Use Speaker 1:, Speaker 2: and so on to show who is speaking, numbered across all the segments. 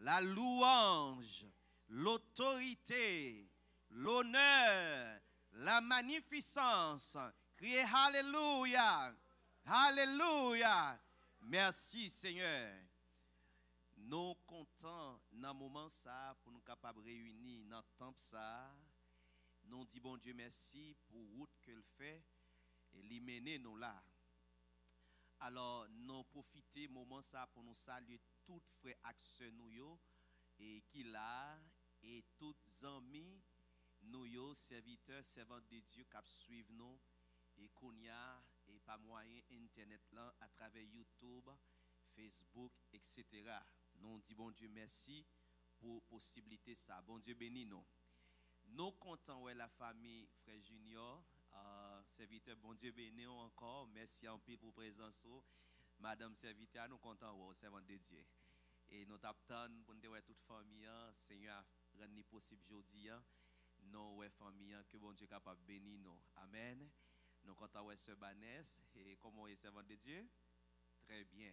Speaker 1: la louange, l'autorité, l'honneur, la magnificence. Criez Alléluia. Alléluia. Merci Seigneur. Nous comptons dans le moment ça pour nous capables de réunir dans le temple ça. Nous disons bon Dieu merci pour la route que le fait et lui mener nous là. Alors nous profitons moment ça pour nous saluer tous frères et sœurs nous et qui là et tous amis nous serviteurs servantes de Dieu qui suivent nous et qu'on y a et par moyen internet là à travers YouTube, Facebook, etc. Nous disons bon Dieu merci pour possibilité ça. Bon Dieu bénis nous. Nous comptons ouais la famille frère Junior, serviteur bon Dieu bénis encore. Merci en pile pour présence. Madame serviteur, nous comptons ouais servant de Dieu. Et nous t'attendons pour nous toute famille, Seigneur rendre possible aujourd'hui. Nous ouais famille que bon Dieu capable bénir nous. Amen. Nous comptons ouais sœur Banès et comment est servant de Dieu? Très bien.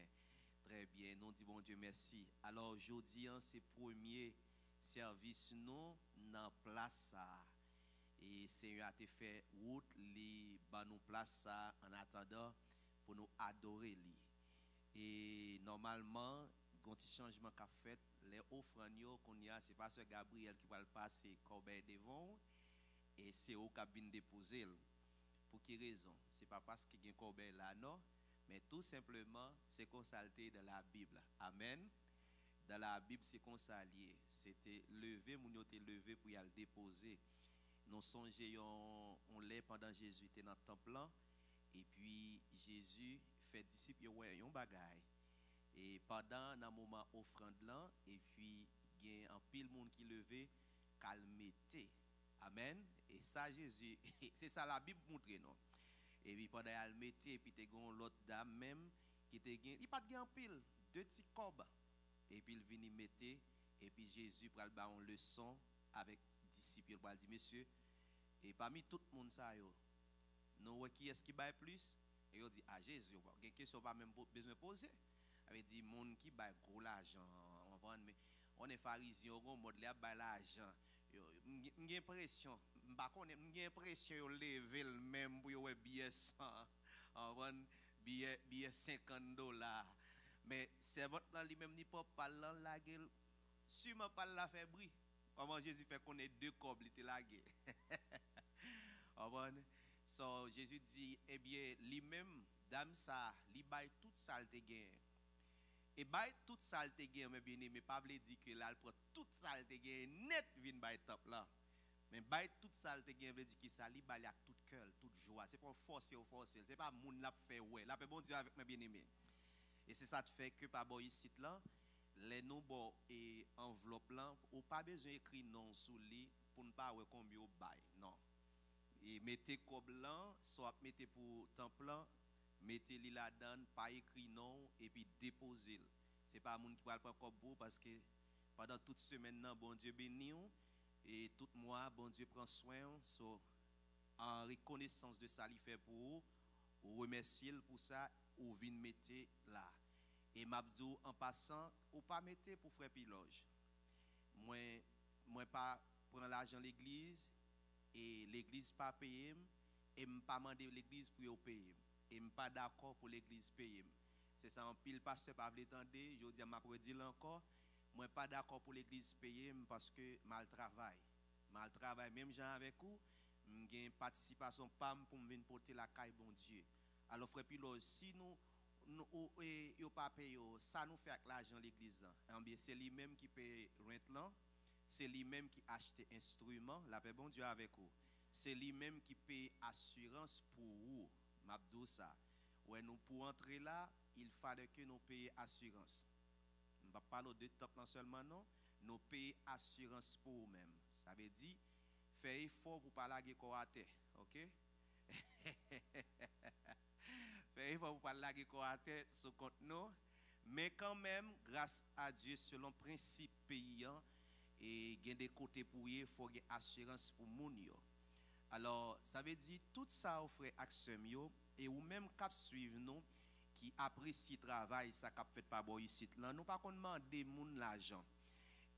Speaker 1: Très bien. Nous disons bon Dieu merci. Alors aujourd'hui c'est premier service nous dans place ça et Seigneur a fait route li ba nous place ça en attendant pour nous adorer lui et normalement un petit changement qu'a fait les offrandes qu'on y a c'est pasteur Gabriel qui va le passer corbeille devant et c'est au cabine déposer pour quelle raison c'est pas parce qu'il y a un corbeille là non mais tout simplement c'est consulté dans la Bible amen. Dans la Bible, c'est qu'on s'alliait. C'était levé, mon était levé pour y aller déposer. Nous songeons, on l'est pendant Jésus était dans le temple là, et puis Jésus fait disciple ouais un bagaille. Et pendant un moment offrande là, et puis il y a un pile monde qui levé, calmete. Amen. Et ça Jésus, c'est ça la Bible montre non. Et puis pendant elle mettait, et puis tu as l'autre dame même qui te gagne, il pas de un pile, deux petits cobes. Et puis il vient mettre et puis Jésus pral ba une leçon avec disciples il dit monsieur et parmi tout le monde ça yo nous qui est-ce qui baille plus et il dit à Jésus quelque question pas même besoin poser avait dit monde qui baille gros l'argent mais on est pharisien on mode là baille l'argent j'ai impression pas connait j'ai impression yo lever même pour yo billet 100 on billet $50. Mais servant là lui-même ni pas parlant la gueule sûrement pas la fait bruit comment Jésus fait qu'on ait deux corps était lagué so Jésus dit eh bien lui-même dame ça li bail toute saleté gain et bail toute saleté gain mais bien aimé pas veut dire que là il prend toute saleté gain net vinn bail top là mais bail toute saleté gain veut dire que ça li bail avec tout cœur toute joie c'est pas forcer ou forcer c'est pas moun l'a fait ouais là bon Dieu avec mes bien-aimés. Et c'est ça qui fait que par rapport ici là, les noms et enveloppe là, ou pas besoin d'écrire non sous lit pour ne pas voir combien au bail. Non. Et mettez comme blanc, soit mettez pour temple là, mettez li la dedans, pas écrit non et puis déposez. C'est pas monde qui va le prendre comme vous parce que pendant toute semaine là, bon Dieu bénit et tout mois bon Dieu prend soin en reconnaissance de ça il fait pour vous, remercier pour ça ou vinn mettre là. Et m'abdou en passant ou pas mettre pour frère Piloge. Moi pas prendre l'argent l'église et l'église pas payer et m'pas demander l'église pour payer et m'pas d'accord pour l'église payer. C'est ça en pile pasteur pas veut entendre, je dis m'a dire encore, moi pas d'accord pour l'église payer parce que mal travail même gens avec vous, j'ai une participation pam pour me venir porter la caille bon Dieu. Alors frère Piloge si nous yo pas paye ça nous fait avec l'argent l'église c'est lui même qui paye rent là c'est lui même qui achète instrument la paix bon Dieu avec vous c'est lui même qui paye assurance pour vous m'abdou ça ouais nous pour entrer là il fallait que nous payions assurance on va pas parler de top là seulement non nous payons assurance pour vous même ça veut dire faire effort pour pas laguer coaté OK il faut pas laguer quoi sur compte nous mais quand même grâce à Dieu selon principe payant et gain des côtés pour y faut une assurance pour moun yo alors ça veut dire tout ça frère action yo et ou même cap suivre nous qui apprécie travail ça cap fait par boy ici là nous pas qu'on demander moun l'argent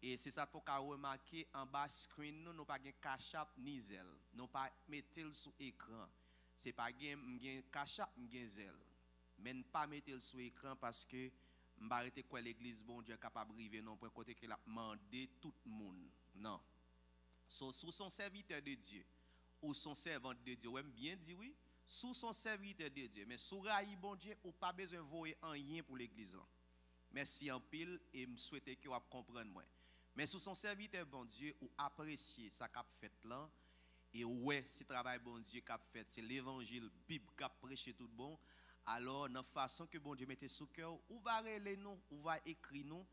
Speaker 1: Et c'est ça qu'il faut remarquer en bas screen, nous pas de cash app ni zèle. Nous pas mettre le sous écran. C'est pas gen cash app, gen zèle. Mais ne pas mettre le sous écran parce que m'arrêter quoi l'église bon Dieu capable river non pour côté que l'a mandé tout le monde. Non. So, sous son serviteur de Dieu ou son servante de Dieu, ouais bien dit oui, sous son serviteur de Dieu, mais sous raï bon Dieu ou pas besoin voyer en rien pour l'église. Merci en pile et me souhaiter que vous comprendre moi. Mais sous son serviteur bon Dieu ou apprécier ça qu'a fait là et ouais, si travail bon Dieu qu'a fait, c'est l'évangile Bible qu'a prêché tout bon. Alors, dans la façon que bon Dieu mette sous cœur, ou va relire nous, ou va écrire nous,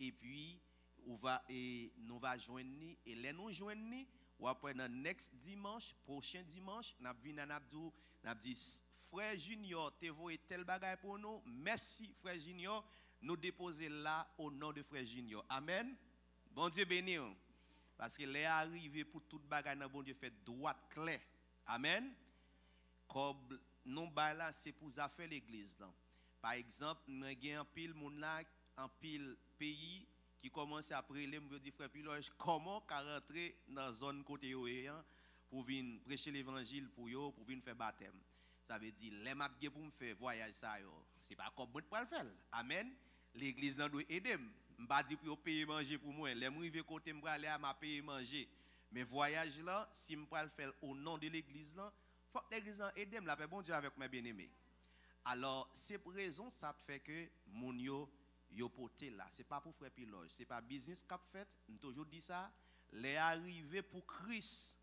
Speaker 1: et puis, nous va joindre, et les nous joindre, ou après, dans next dimanche, prochain dimanche, nous avons dit, frère Junior, tu as tel bagage pour nous, merci frère Junior, nous déposer là au nom de frère Junior. Amen. Bon Dieu béni. Parce que les arrivé pour tout bagage, bon Dieu fait droit clair. Amen. Comme non là c'est pour faire l'église là. Par exemple, nous avons un pile moun là en pile pays qui commence à prier me dit frère Piloge comment rentrer dans la zone côté pour venir prêcher l'évangile pour venir faire baptême. Ça veut dire les m'a pour me faire voyage ça yo. C'est pas comme moi pour le faire. Amen. L'église doit aider. M'pas dire pour payer manger pour moi. Les m'river côté m'pa aller à m'a payer manger. Mais voyage là si m'pa le faire au nom de l'église là faut que l'église aide la paix bon Dieu avec mes bien-aimés. Alors, c'est pour raison ça te fait que mon yo poté là, c'est pas pour frère Piloge, c'est pas business qu'a fait, on toujours dit ça, les arrivés pour Christ.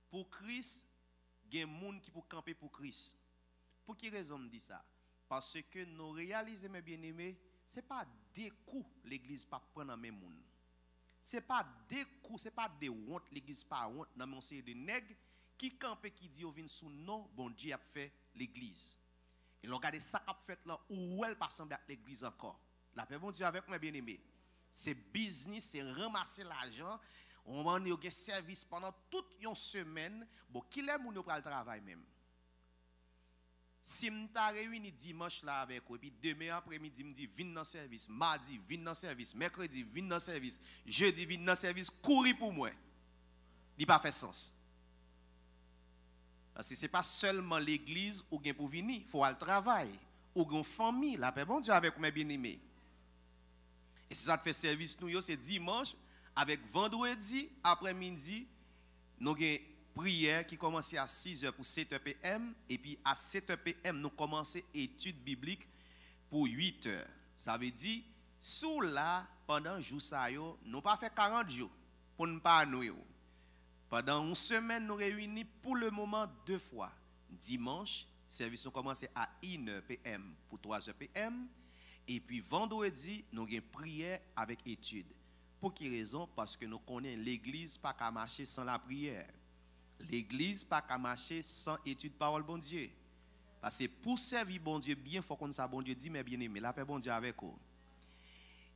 Speaker 1: Pour Christ, il y a des gens qui pour camper pour Christ. Pour quelle raison me dit ça? Parce que nous réalisons mes bien-aimés, c'est pas des coups l'église pas prendre en même monde. C'est pas des coups, c'est pas des honte l'église pas honte dans mon série de nègres qui campe qui dit au vin sous nom bon Dieu a fait l'église et regardez ça qu'a fait là où elle pas semble à l'église encore la paix bon Dieu avec moi bien aimé c'est business c'est ramasser l'argent on va eu un service pendant toute une semaine bon qui les moun yo pral travail même si m'ta réuni dimanche là avec vous et puis demain après-midi me dit vinn dans service mardi vinn dans service mercredi vinn dans service jeudi vinn dans service courir pour moi il pas fait sens. Parce que ce n'est pas seulement l'église où il faut venir, il faut aller travailler, ou une famille, la paix bon Dieu avec mes bien-aimés. Et si ça te fait service, nous, c'est dimanche, avec vendredi, après-midi, nous avons une prière qui commence à 6h pour 7h PM, et puis à 7h PM, nous commençons étude biblique pour 8h. Ça veut dire, sous là, pendant le jour, nous n'avons pas fait 40 jours pour ne pas nous. Pendant une semaine, nous réunis pour le moment 2 fois. Dimanche, service a commencé à 1h PM pour 3h PM. Et puis vendredi, nous avons une prière avec étude. Pour quelle raison? Parce que nous connaissons l'église pas qu'à marcher sans la prière. L'église pas qu'à marcher sans étude parole bon Dieu. Parce que pour servir bon Dieu bien, il faut qu'on sache bon Dieu dit, mais bien aimé, la paix bon Dieu avec vous.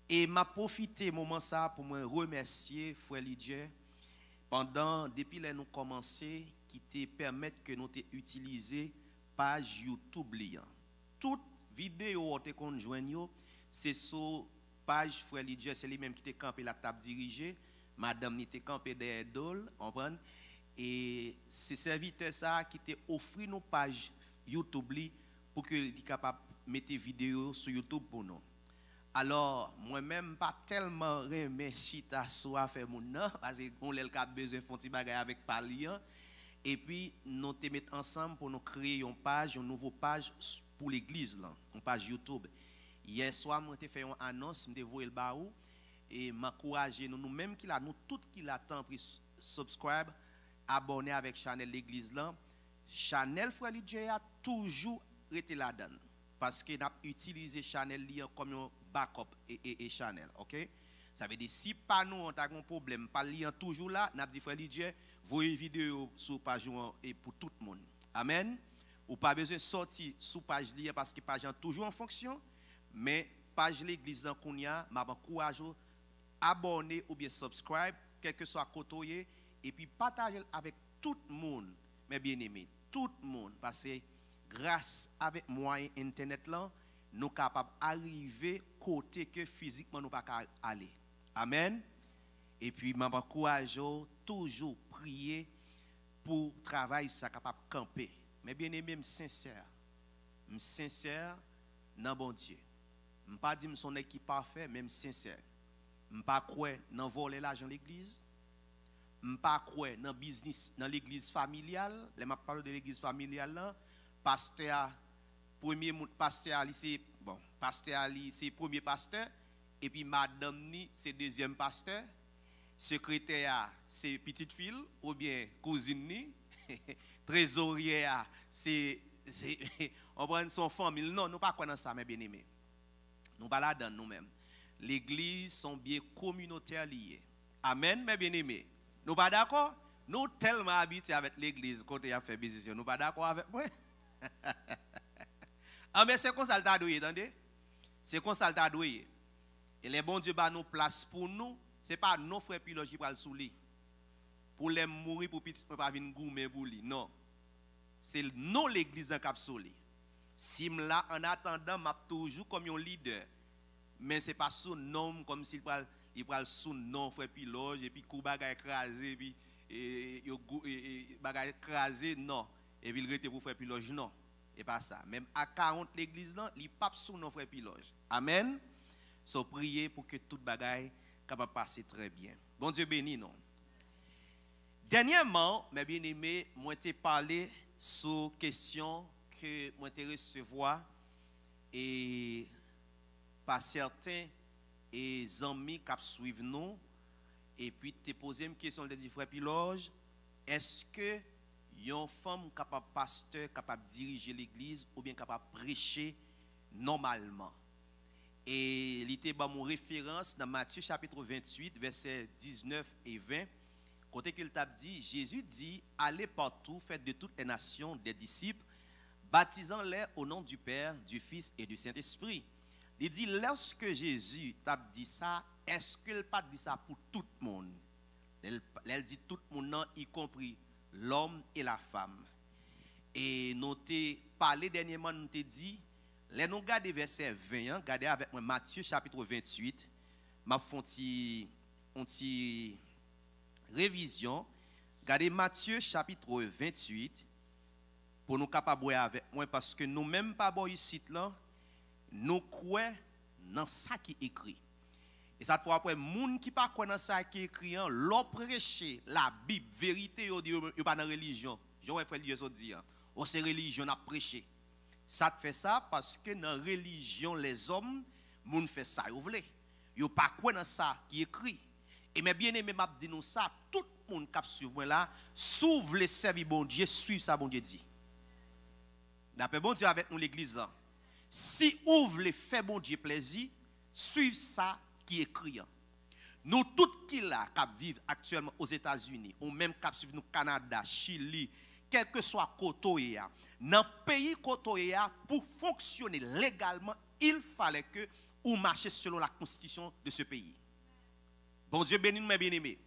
Speaker 1: Et m'a profité moment ça pour me remercier frère Lydia. Depuis que nous commençons, qui te permettent que nous utilisions page YouTube. Toute vidéo qu'on joigne, c'est sur page Frère Lydia, c'est lui-même qui te campé la table dirigée. Madame ni te campé derrière d'ol, comprendre? Et c'est serviteur ça qui te offre nos pages YouTube pour que tu capable de mettre des vidéos sur YouTube pour nous. Alors, moi-même, pas tellement remercié ta soif faire mon nom, parce qu'on a besoin de faire des bagages avec Palian. Et puis, nous te mettons ensemble pour nous créer une page, une nouvelle page pour l'église, une page YouTube. Hier soir, je fait une annonce, je vous le baou, et m'encourager nous-mêmes qui là, nous tous qui l'attendent pour subscribe, abonner avec Chanel l'église là. Chanel Frère Lydia a toujours été là-dedans. Parce que nous avons utilisé Chanel comme un backup et Chanel, ok? Ça veut dire si pas nous on a un problème, pas lien toujours là, nous avons dit frère Lydia, voyez vidéo sur page et pour tout le monde. Amen. Ou pas besoin de sortir sur page lien parce que page est toujours en fonction, mais page l'église en Kounia, m'a encouragé abonner ou bien subscribe, quel que soit côté et puis partager avec tout le monde, mes bien-aimés, tout le monde parce que grâce avec moyen internet là, nous capables d'arriver côté que physiquement nous pas aller. Amen. Et puis, je m'encourage toujours prier pour travailler ça capable de camper. Mais bien aimé, je suis sincère dans bon Dieu. Je ne pas dire que son équipe parfait, mais je suis sincère. Je ne pas croire dans voler l'argent de l'église. Je ne pas croire dans business dans l'église familiale. Je parle de l'église familiale là, pasteur premier pasteur c'est bon, pasteur c'est premier pasteur et puis madame ni c'est deuxième pasteur. Secrétaire c'est petite fille ou bien cousine ni. Trésorier c'est on prend son famille. Non, nous pas quoi dans ça mes bien-aimés. Nous pas là dedans nous-mêmes. L'église sont bien communautaires liés. Amen mes bien-aimés. Nous pas d'accord? Nous tellement habitués avec l'église quand il a fait business. Nous pas d'accord avec moi. Ah mais c'est comme ça le tadoué, attendez? C'est comme ça le tadoué. Et les bons dieux bah nous place pour nous, c'est pas nos frères pilotes qui pral sous lui. Pour les mourir pour petit pas venir goumer pour lui. Non. C'est nous l'église en cap sous lui. Si là en attendant m'a toujours comme un leader. Mais c'est pas sous nom comme s'il pral il pral sous nom frère pilote et puis coup bagay écrasé puis bagay écrasé non et puis il rete pour frère pilote non. Et pas ça. Même à 40 l'église là, il pape sous nos frères piloges. Amen. So prier pour que toute bagaille capable passer très bien. Bon Dieu béni non. Dernièrement, mes bien-aimés, moi t'ai parlé sur question que moi t'ai recevoir et par certains et amis qui suivent nous et puis t'ai posé une question de frères piloges, est-ce que une femme capable pasteur capable diriger l'église ou bien capable prêcher normalement et il était mon référence dans Matthieu chapitre 28 versets 19 et 20 côté qu'il t'a dit Jésus dit allez partout faites de toutes les nations des disciples baptisant-les au nom du Père du Fils et du Saint-Esprit. Il dit lorsque Jésus t'a dit ça est-ce qu'il pas dit ça pour tout le monde? Elle dit tout le monde y compris l'homme et la femme. Et nous t'ai parlé dernièrement, nous t'ai dit, les nous garder verset 20, regardez avec moi Matthieu chapitre 28, m'a fait une révision. Regardez Matthieu chapitre 28 pour nous capables avec moi parce que nous même pas bon ici là, nous croyons dans ça qui est écrit. Et ça fois après moun qui pas connaît ça qui écrit l'on prêcher la Bible vérité yo dit pas dans religion. J'aurais frère Dieu dit on c'est religion n'a prêcher. Ça te fait ça parce que dans religion les hommes moun fait ça yo vle. Yo pas connaît ça qui écrit. Et mes bien-aimés m'a dit nous ça tout le monde qui suivre moi là, s'ouvre les servir bon Dieu, suivre ça bon Dieu dit. D'après bon Dieu avec nous l'église là. Si ouvre les fait bon Dieu plaisir, suivre ça qui écrit. Nous tous qui là qui vivent actuellement aux États-Unis ou même qui suivent nous Canada, Chili, quel que soit côté dans pays côté pour fonctionner légalement, il fallait que ou marcher selon la constitution de ce pays. Bon Dieu béni nous mes bien-aimés.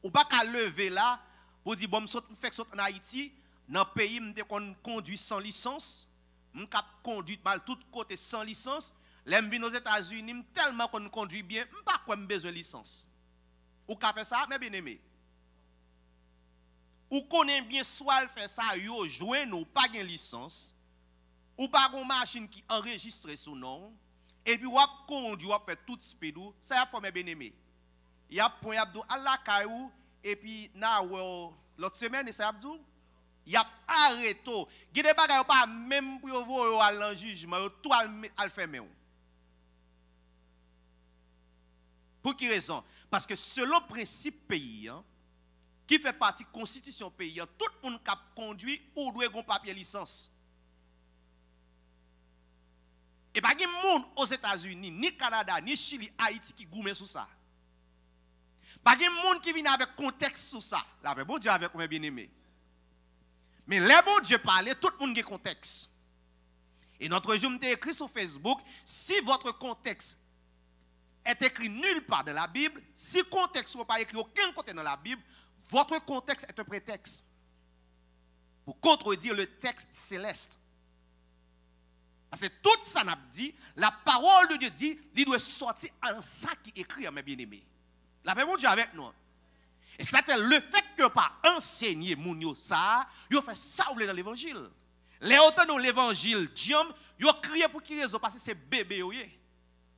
Speaker 1: Ou pas qu'à lever là pour dire bon me fait saute en Haïti, dans pays me conduit sans licence, me cap conduit mal tout côté sans licence. L'aime vient aux États-Unis tellement qu'on conduit bien, pas quoi besoin de licence. Ou qu'a fait ça, mes bien-aimés. Ou connaît bien soit elle fait ça, yo joindre ou pas de licence, ou pas une machine qui enregistre son nom, et puis ou conduit ou fait tout speed, ça y a mes bien-aimés. Il y a point abdou Allah kaou et puis na l'autre semaine ça abdou il y a arrêté. Il y a des bagages pas même pour voir à jugement, tout al fermer. Pour quelle raison? Parce que selon le principe pays, qui fait partie de la constitution pays, tout le monde qui a conduit ou doit avoir un papier licence. Et pas de monde aux États-Unis, ni Canada, ni Chili, Haïti qui gourmet sur ça. Pas de monde qui vient avec contexte sur ça. Là, bon Dieu avec mes bien-aimés. Mais les bon Dieu parle, tout le monde a contexte. Et notre jour m'était écrit sur Facebook, si votre contexte est écrit nulle part dans la Bible, si le contexte n'est pas écrit aucun côté dans la Bible, votre contexte est un prétexte pour contredire le texte céleste. Parce que tout ça n'a dit, la parole de Dieu dit, il doit sortir en ça qui écrit, mes bien-aimés. La paix de Dieu avec nous. Et c'est le fait que pas enseigner moun ça, yo fait ça dans l'évangile. Les autres dans l'évangile, Dieu, yo crié pour qui raison parce que c'est bébé yo.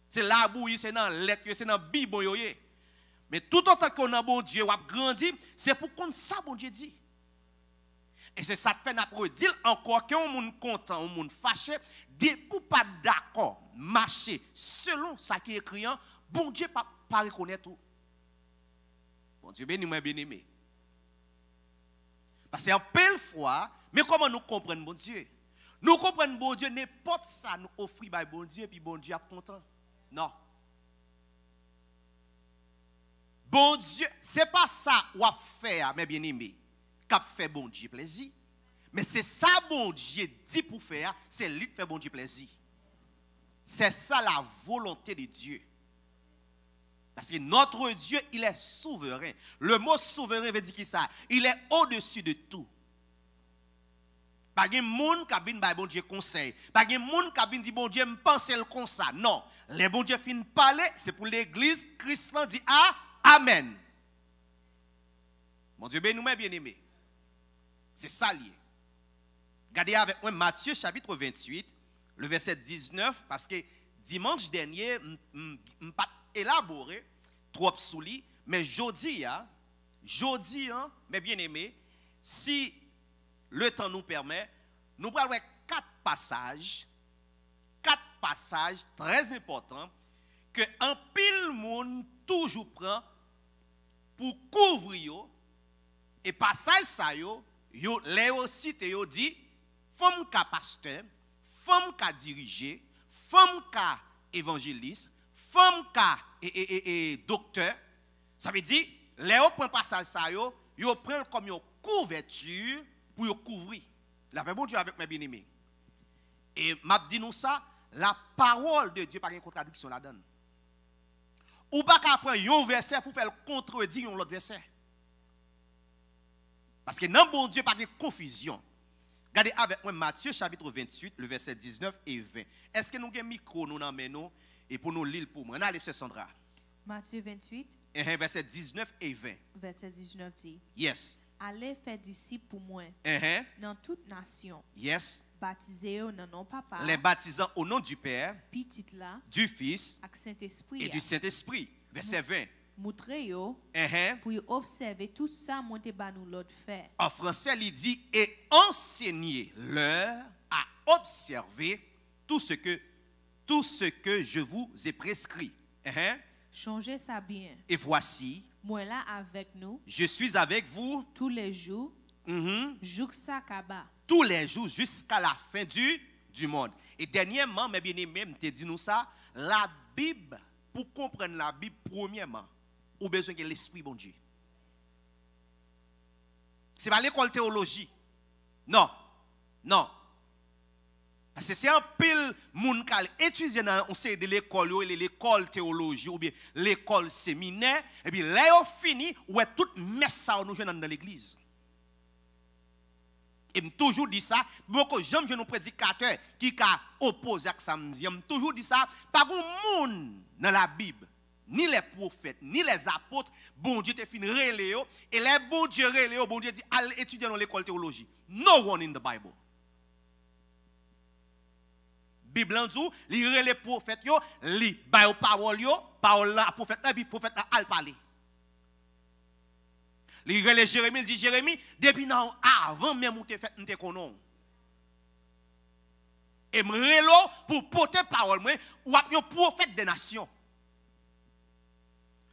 Speaker 1: C'est la bouille, c'est dans lettre, c'est dans Bible yo. Mais tout autant qu'on a bon Dieu, ou a grandi, c'est pour qu'on ça bon Dieu dit. Et c'est ça que fait n'a dire encore qu'un monde content, un monde fâché, pour pas d'accord, marcher selon ça qui est écrit, bon Dieu pas reconnaître tout. Bon Dieu béni moi bien aimé. Parce que en pile fois, mais comment nous comprenons bon Dieu? Nous comprenons bon Dieu n'importe ça nous offrir par bon Dieu puis bon Dieu est content. Non. Bon Dieu, c'est pas ça ou a faire mes bien-aimés. Qu'a fait bon Dieu plaisir. Mais c'est ça bon Dieu dit pour faire, c'est lui qui fait bon Dieu plaisir. C'est ça la volonté de Dieu. Parce que notre Dieu, il est souverain. Le mot souverain veut dire qui ça? Il est au-dessus de tout. Pas de monde qui a dit bon Dieu conseil. Pas de monde qui a dit bon Dieu me pense le comme ça. Non, les bon Dieu fin parler, c'est pour l'église. Christ dit amen. Mon Dieu béni nous bien aimé. C'est ça lié. Regardez avec moi Matthieu chapitre 28, le verset 19, parce que dimanche dernier, je n'ai pas élaboré trop sous lui, mais jeudi, mes bien-aimés, si le temps nous permet, nous allons voir 4 passages très importants que un pile monde toujours prend pour couvrir et passage ça yo les aussi te dit femme ka pasteur, femme ka diriger, femme ka évangéliste, femme ka docteur. Ça veut dire les prend passage ça yo prend comme une couverture pour yo couvrir. La paix bon Dieu avec mes bien-aimés. Et m'a dit nous ça, la parole de Dieu pas une contradiction là-dedans. Ou pas qu'à prendre un verset pour faire contredire l'autre verset. Parce que dans bon Dieu, pas de confusion. Regardez avec moi Matthieu chapitre 28, le verset 19 et 20. Est-ce que nous avons un micro nous nous et pour nous lire pour moi? Allez, c'est Sandra.
Speaker 2: Matthieu 28.
Speaker 1: Verset 19 et 20.
Speaker 2: Verset 19 dit.
Speaker 1: Yes.
Speaker 2: Allez faire disciples pour moi dans toute nation.
Speaker 1: Yes.
Speaker 2: Baptisez-vous dans nom papa.
Speaker 1: Les baptisant au nom du Père,
Speaker 2: petit là,
Speaker 1: du Fils
Speaker 2: Saint-Esprit
Speaker 1: et du Saint-Esprit. Verset 20.
Speaker 2: Montrez-vous pour observer tout ça, monter bas nous l'autre fait.
Speaker 1: En français, il dit et enseignez-leur à observer tout ce que je vous ai prescrit.
Speaker 2: Changez ça bien.
Speaker 1: Et voici,
Speaker 2: moi là avec nous.
Speaker 1: Je suis avec vous
Speaker 2: tous les jours.
Speaker 1: Tous les jours jusqu'à la fin du monde. Et dernièrement, mes bien-aimés, je te dis nous ça, la Bible, pour comprendre la Bible, premièrement, on a besoin de l'Esprit bon Dieu. Ce n'est pas l'école théologie. Non. Non. Parce que c'est un pile moun qui étudie dans l'école théologie ou bien l'école séminaire, et puis là, on finit, où est toute messe ça nous jouons dans l'église. Et je toujours dit ça, beaucoup j'aime un prédicateur qui a opposé à ça, je toujours dit ça, pas de monde dans la Bible, ni les prophètes, ni les apôtres, bon Dieu te fin relé et les bon Dieu relé, bon Dieu dit allez étudier dans l'école théologie. No one in the Bible. Bible en dit, li relé prophètes yo, li ba parole yo, parole la prophète là, puis prophète là al parler. Li relé Jérémie, il dit Jérémie, depuis non avant même ou te fait n'te konon. Et me relo pour porter parole moi ou a un prophète des nations.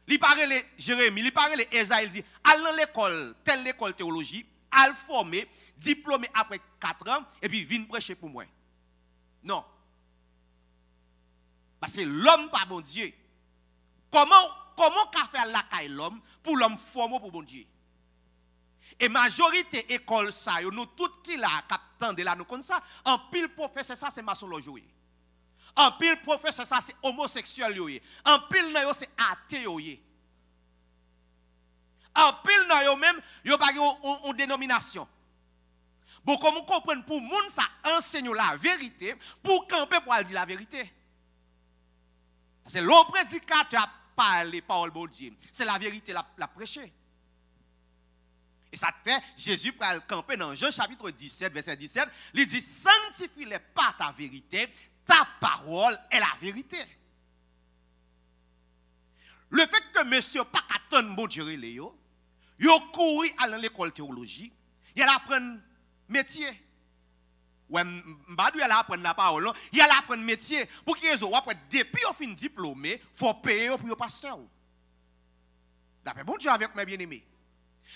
Speaker 1: Li parle Jérémie, li parle Esaïe, il dit al dans l'école, telle l'école théologie, al formé, diplômé après 4 ans et puis vinn prêcher pour moi. Non. Parce que l'homme pas bon Dieu. Comment qu'a fait la caille l'homme pour l'homme formé pour bon Dieu? Et majorité école ça, nous toutes qui là captant de là nous comme ça, en pile professeur ça c'est maçonnerie. En pile professeur ça c'est homosexuel yoye. En pile nan yo c'est athée yoye. En pile nan yo même yo pas une dénomination. Bon, comment comprendre pour moun ça enseigne la vérité, pour camper pour dire la vérité. C'est l'homme prédicateur a parlé parole de Dieu. C'est la vérité la prêcher. Et ça te fait, Jésus pour le camper dans Jean chapitre 17, verset 17, il dit, sanctifie-les par ta vérité, ta parole est la vérité. Le fait que monsieur pas attendre bon Dieu Léo, il couru à l'école théologie, il apprend métier. Ouais, m'badou il apprend la parole, il apprend métier pour qu'ils soient depuis au fin diplômé, faut payer pour le pasteur. D'après bon Dieu avec mes bien-aimés.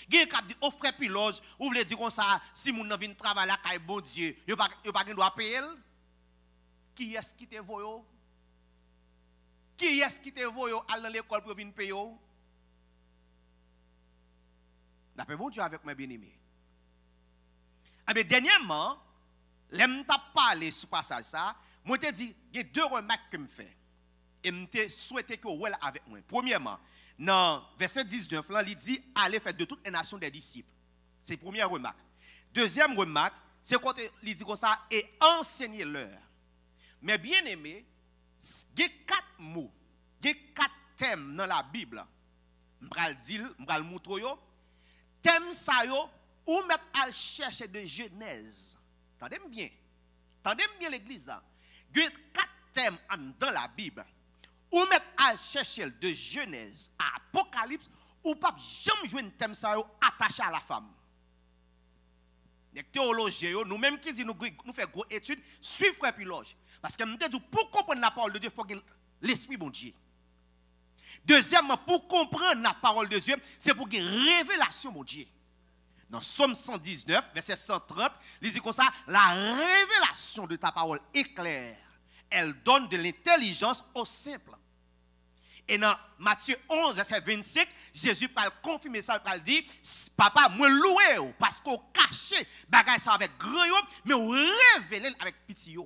Speaker 1: Gen k'ap di oh frère Piloge, ou vle di comme ça si moun nan vinn travailler la kay bon Dieu, yo pas gen doit payer. Qui est-ce qui te voyo? Qui est-ce qui te voyo aller dans l'école pour venir payer? D'après bon Dieu avec mes bien-aimés. Ah ben dernièrement, l'aime t'a parlé sur passage ça, moi te dit il y a deux remarques que me fait. Et me te souhaité que vous avec moi. Premièrement, dans verset 19, là, il dit allez faire de toutes les nations des disciples. C'est la première remarque. Deuxième remarque, c'est quand il dit comme ça et enseignez-leur. Mais bien aimé, il y a 4 mots, il y a 4 thèmes dans la Bible. Je vais le dire, je vais le montrer. Thème ça yo, ou mettre à chercher de Genèse. Tendez bien l'église. Il y a 4 thèmes dans la Bible. Ou mettre à chercher de Genèse à Apocalypse, ou pas jamais jouer un thème ça yo attaché à la femme. Les théologiens, nous-mêmes qui disent nous faisons gros études, suivez frère Piloge. Parce que nous disons pour comprendre la parole de Dieu, il faut que l'esprit bon Dieu. Deuxièmement, pour comprendre la parole de Dieu, c'est pour qu'il y ait une révélation bon Dieu. Dans Somme 119, verset 130, il dit comme ça, la révélation de ta parole est claire. Elle donne de l'intelligence aux simples. Et dans Matthieu 11, verset 25, Jésus parle confirmer ça, il parle dit, papa, moi loué parce qu'on caché bagay ça avec grand yo, mais on révélé avec pitié.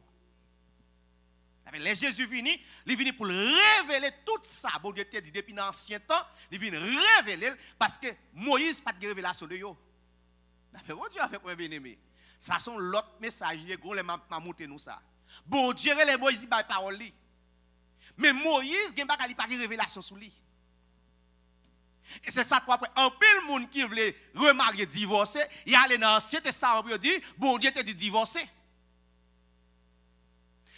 Speaker 1: Les Jésus vini, il vient pour révéler tout ça. Bon Dieu te dit depuis l'ancien temps, il vient révéler parce que Moïse pas de révélation de yo. Bon Dieu a fait pour bien aimé. Ça sont l'autre message, les m'a monté nous ça. Bon Dieu les Moïse par parole li. Mais Moïse gen pas de révélation sur lui. Et c'est ça pourquoi un pile monde qui voulait remarier divorcer, il allait dans l'Ancien Testament pour dire bon Dieu te dit divorcer.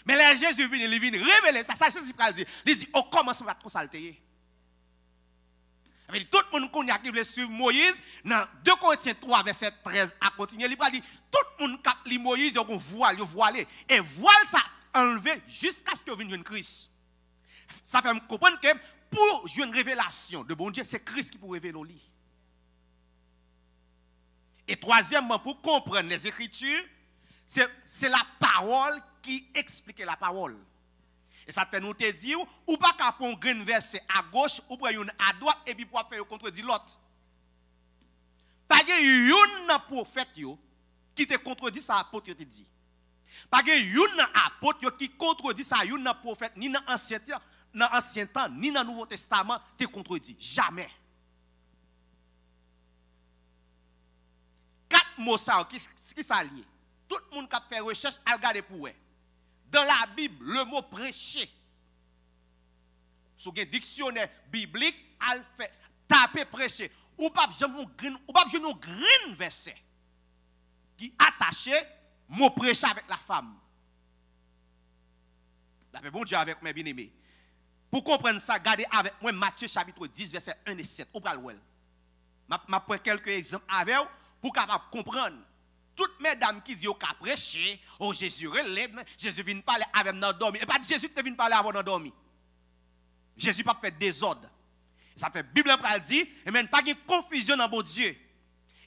Speaker 1: Mais là Jésus vient, il vient révéler ça, Jésus dit, il dit au commencement va consulter. Tout le monde qui veut suivre Moïse, dans 2 Corinthiens 3, verset 13 à continuer, il dit tout le monde qui lit Moïse, il voile, et voile ça enlevé jusqu'à ce que vienne Christ. Ça fait me comprendre que pour jouer une révélation de bon Dieu, c'est Christ qui peut révéler au lit. Et troisièmement, pour comprendre les Écritures, c'est la parole qui explique la parole. Et ça fait nous te dire, ou pas qu'à prendre un verset à gauche, ou prendre une à droite, et puis pour faire contredire l'autre. Pas que yon prophète qui te contredit ça apôtre te dit. Pas que yon apôtre qui contredit ça yon prophète ni dans l'ancien temps ni dans le Nouveau Testament te contredit. Jamais. 4 mots ça qui s'allient. Tout le monde qui a fait recherche a regardé pour eux. Dans la Bible, le mot prêcher, sur un dictionnaire biblique, elle fait taper prêcher. Ou pas jamais un grand verset qui attache mot prêcher avec la femme. D'après bon Dieu avec mes bien-aimés. Pour comprendre ça, regardez avec moi Matthieu chapitre 10, verset 1 et 7. Ou pas le well. Je prends quelques exemples avec vous pour capable comprendre. Toutes mesdames qui disent qu'à prêcher, oh Jésus relève, Jésus vient parler avec nous dormir. Et pas Jésus qui vient parler avant nous dormir. Jésus pas fait désordre. Ça fait Bible pral dit, et même pas de confusion dans bon Dieu.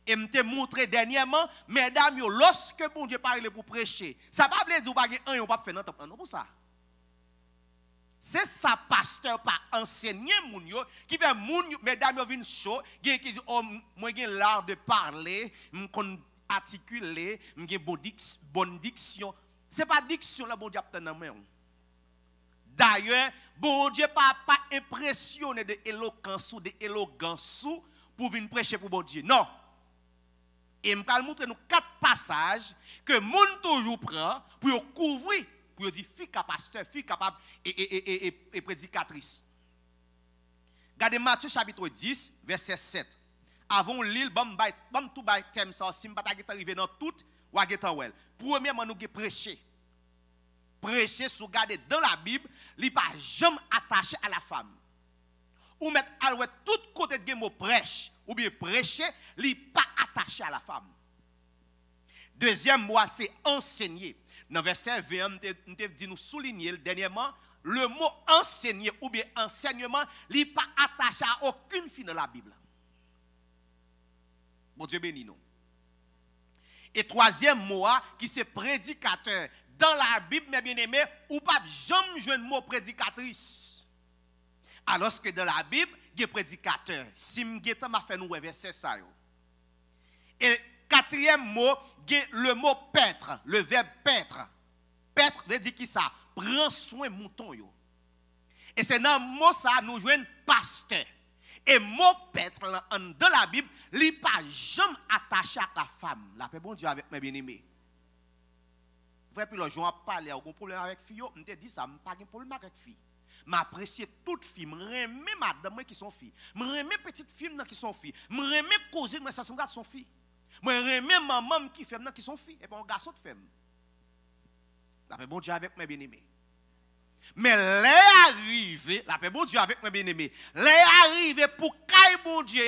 Speaker 1: Et me te montré dernièrement, mesdames, lorsque bon Dieu parle pour prêcher, ça pas veut dire pas un yon pas faire non pour ça. C'est ça pasteur pas enseigner moun yo qui fait moun mesdames yo vinn chaud, qui dit oh moi j'ai l'art de parler, m'kon articuler, m'gen bonne diction. C'est pas diction là bon Dieu a dans main. D'ailleurs, bon Dieu pas impressionné de éloquence ou de élégance pour venir prêcher pour bon Dieu. Non. Et je vais montrer nous 4 passages que monde toujours prend pour couvrir, pour dire fille capable pasteur, fille capable et prédicatrice. Regardez Matthieu chapitre 10, verset 7. Avant l'île, bam tout bay thème ça, si m'pa ta arrivé dans tout, ou a getan wel. Premièrement nous prêcher. Prêcher sous garder dans la Bible, li pas jamais attaché à la femme. Ou mettre à tout côté de mot prêche ou bien prêcher, li pas attaché à la femme. Deuxième mot c'est enseigner. Dans verset 20, nous dit nous souligner dernièrement le mot enseigner ou bien enseignement, li pas attaché à aucune fille dans la Bible. Bon Dieu béni nous. Et troisième mot qui c'est prédicateur. Dans la Bible, mes bien-aimés, ou pas jamais jouer le mot prédicatrice. Alors que dans la Bible, il y a prédicateur. Si je m'a fait nous verset ça. Et quatrième mot, le mot paître, le verbe paître. Paître veut dire qui ça? Prends soin de mouton yo. Et c'est dans le mot ça nous jouons pasteur. Et mot paître dans la Bible, il n'est pas jamais attaché à la femme. La paix bon Dieu avec mes bien-aimés. Frère, puis le jour a parlé, a un problème avec fille, je te dis ça, je n'ai pas de problème avec fille. M'apprécier toute fille, je remets madame qui sont filles, je remets petite fille qui sont filles, je remets cousine qui sont filles, je remets maman qui fait qui sont filles, et puis un garçon de femme. La paix bon Dieu avec mes bien-aimés. Mais les arrivés, la paix bon Dieu avec mes bien-aimés, les arrivés pour qu'aille bon Dieu,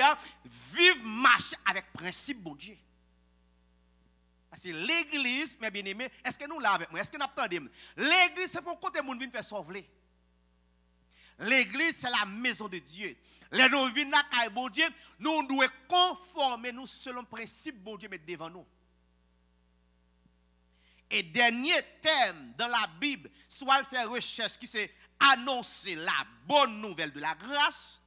Speaker 1: vivre, marcher avec principe bon Dieu. Parce que l'église, mes bien-aimés, est-ce que nous là avec moi? Est-ce que nous attendons? L'église, c'est pour côté moun vient faire sauver. L'église, c'est la maison de Dieu. Les nous venons là, car bon Dieu, nous devons conformer nous selon le principe bon Dieu mettre devant nous. Et dernier thème dans la Bible, soit le faire recherche qui c'est annoncer la bonne nouvelle de la grâce.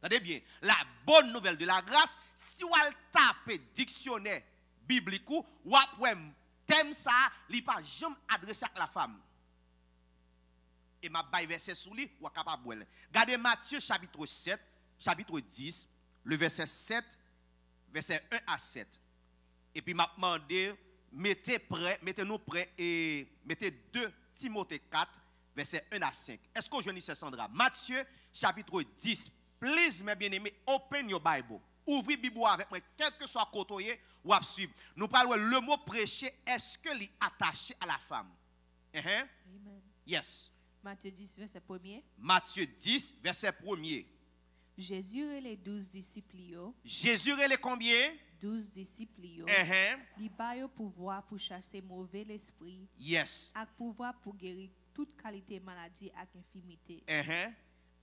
Speaker 1: Attendez bien, la bonne nouvelle de la grâce, si on tape dictionnaire biblique ou après thème ça, il pas jamais adressé à la femme. Et m'a bail verset sous lui ou capable. Regardez Matthieu chapitre 7, chapitre 10, le verset 7, verset 1 à 7. Et puis m'a demandé mettez-nous prêts et mettez 2 Timothée 4, verset 1 à 5. Est-ce que je dis c'est Sandra? Matthieu chapitre 10. Please mes bien-aimés, open your Bible. Ouvrez Bible avec moi, quel que soit côté ou à suivre. Nous parlons le mot prêcher, est-ce que est attaché à la femme? Amen. Yes.
Speaker 2: Matthieu 10, verset 1er.
Speaker 1: Matthieu 10, verset 1er.
Speaker 2: Jésus et les 12 disciples.
Speaker 1: Jésus et les combien?
Speaker 2: 12 disciples. Il a pouvoir pour chasser mauvais l'esprit.
Speaker 1: Yes.
Speaker 2: A pouvoir pour guérir toute qualité maladie et infirmité.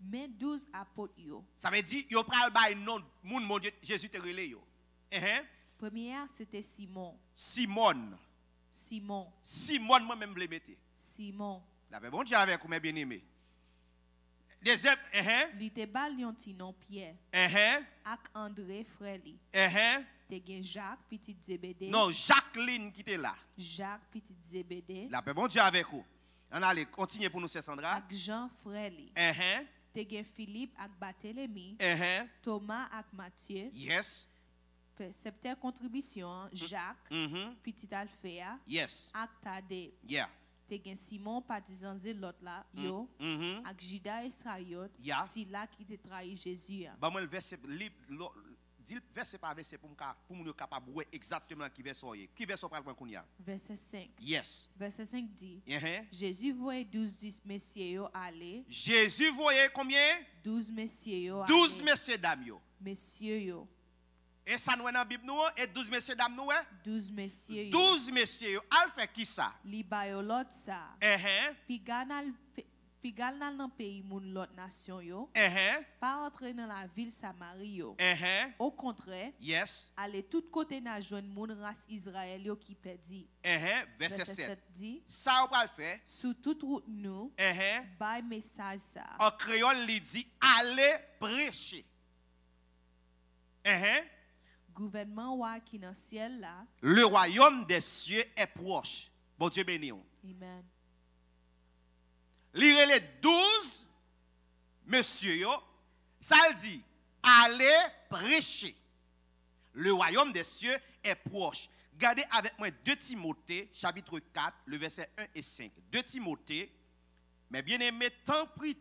Speaker 2: Mais 12 apôtres.
Speaker 1: Ça veut dire yo pral bay non mon Dieu Jésus te relé yo.
Speaker 2: Première c'était Simon.
Speaker 1: Simon moi-même vle mettre.
Speaker 2: Simon.
Speaker 1: La paix bon Dieu avec vous mes bien-aimés. Deuxième
Speaker 2: il était balion tinon Pierre. Ak André frère li. Te gen Jacques petit Zébédée.
Speaker 1: Non, Jacqueline qui était là.
Speaker 2: Jacques petit Zébédée.
Speaker 1: La paix bon Dieu avec vous. On allez continuer pour nous c'est Sandra.
Speaker 2: Ak Jean frère li. Te gen Philippe ak Barthélemy. Thomas ak Matthieu.
Speaker 1: Yes.
Speaker 2: Percepteur contribution Jacques petit Alphéa.
Speaker 1: Yes.
Speaker 2: Ak Thaddée.
Speaker 1: Yeah.
Speaker 2: Te gen Simon partisan l'autre là yo ak Judas Iscariot si là qui te trahi Jésus.
Speaker 1: Ba moi le verset dit verset par verset pour nous capable voir exactement qui verset qui verset pral prendre kounya.
Speaker 2: Verset 5.
Speaker 1: Yes.
Speaker 2: Verset 5 dit Jésus voyait 12 messieurs aller.
Speaker 1: Jésus voyait combien?
Speaker 2: 12 messieurs
Speaker 1: 12 messieurs dames yo.
Speaker 2: Messieurs yo.
Speaker 1: Et ça nous dans la Bible nous et 12 messieurs dames nous
Speaker 2: 12 messieurs.
Speaker 1: 12 messieurs al fait qui ça?
Speaker 2: Li bayo lot ça. Puis galnal dans pays moun l'autre nation yo. Pas entrer dans la ville Samarie yo. Au contraire,
Speaker 1: yes.
Speaker 2: Aller tout côté na joindre moun race Israël yo qui perdi.
Speaker 1: Verset 7
Speaker 2: dit
Speaker 1: ça on va le faire.
Speaker 2: Sous toute route nous. Bay message ça.
Speaker 1: En créole il dit allez prêcher.
Speaker 2: Gouvernement wa qui dans ciel là.
Speaker 1: Le royaume des cieux est proche. Bon Dieu béni.
Speaker 2: Amen.
Speaker 1: Lire les 12 monsieur yo, ça dit allez prêcher. Le royaume des cieux est proche. Regardez avec moi 2 Timothée, chapitre 4, le verset 1 et 5. 2 Timothée, mais bien aimé, tant pris,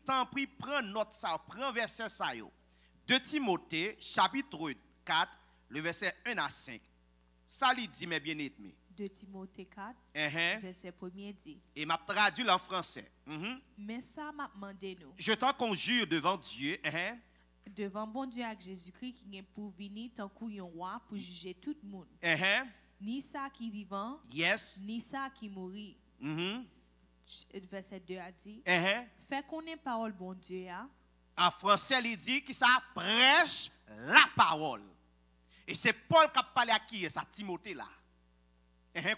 Speaker 1: prends note ça, prends verset ça. 2 Timothée, chapitre 4, le verset 1 à 5. Ça lui dit, mes bien-aimés.
Speaker 2: 2 Timothée 4, verset 1er dit.
Speaker 1: Et m'a traduit en français.
Speaker 2: Mais ça m'a demandé nous.
Speaker 1: Je t'en conjure devant Dieu.
Speaker 2: Devant bon Dieu avec Jésus-Christ qui est pour venir tant qu'on roi pour juger tout le monde. Ni ça qui vivant, ni ça qui mourit. Verset 2 a dit. Fait qu'on ait parole bon Dieu.
Speaker 1: En français, il dit que ça prêche la parole. Et c'est Paul qui a parlé à qui? C'est Timothée là.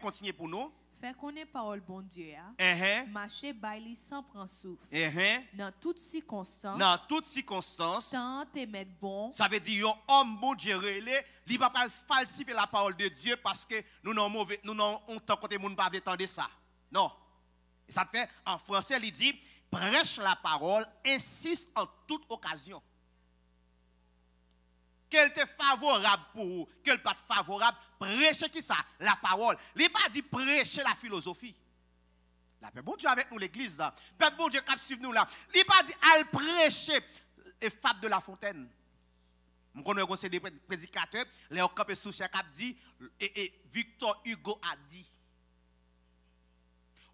Speaker 1: Continuez pour nous.
Speaker 2: Fait qu'on ait parole bon Dieu. Marcher baili sans prendre souffle. Dans toutes circonstances.
Speaker 1: Dans toutes circonstances.
Speaker 2: Tant te mettre bon.
Speaker 1: Ça veut dire un homme bon Dieu relé, il va pas falsifier la parole de Dieu parce que nous n'avons mauvais, nous n'avons tant côté monde pas attendre ça. Non. Et ça te fait en français, il dit prêche la parole, insiste en toute occasion. Qu'elle te favorable pour vous, qu'elle pas favorable, prêchez qui ça? La parole. Il n'a pas dit prêcher la philosophie. La paix bon Dieu avec nous l'église là. Paix bon Dieu qui suivre nous là. Il n'a pas dit à prêcher et Fable de la Fontaine. Nous connaissons des prédicateurs, Léo Campé Souchek a dit et Victor Hugo a dit.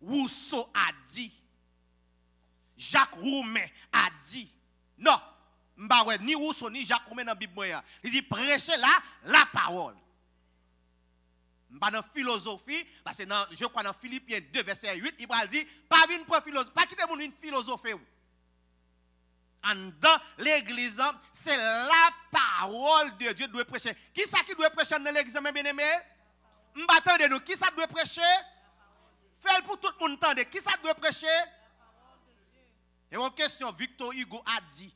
Speaker 1: Rousseau a dit. Jacques Roumain a dit. Non. Ni Rousseau ni Jacques Roumain dans la Bible. Il dit prêchez la parole. Pas dans la philosophie, parce que je crois dans Philippiens 2, verset 8, il va dire pas venir pour philosophie, pas quitter une philosophie. Dans l'église, c'est la parole de Dieu doit prêcher. Qui ça qui doit prêcher dans l'église, mes bien-aimés? M'attendez nous, qui ça doit prêcher? Faites pour tout le monde entendre. Qui ça doit prêcher? Et une question, Victor Hugo a dit.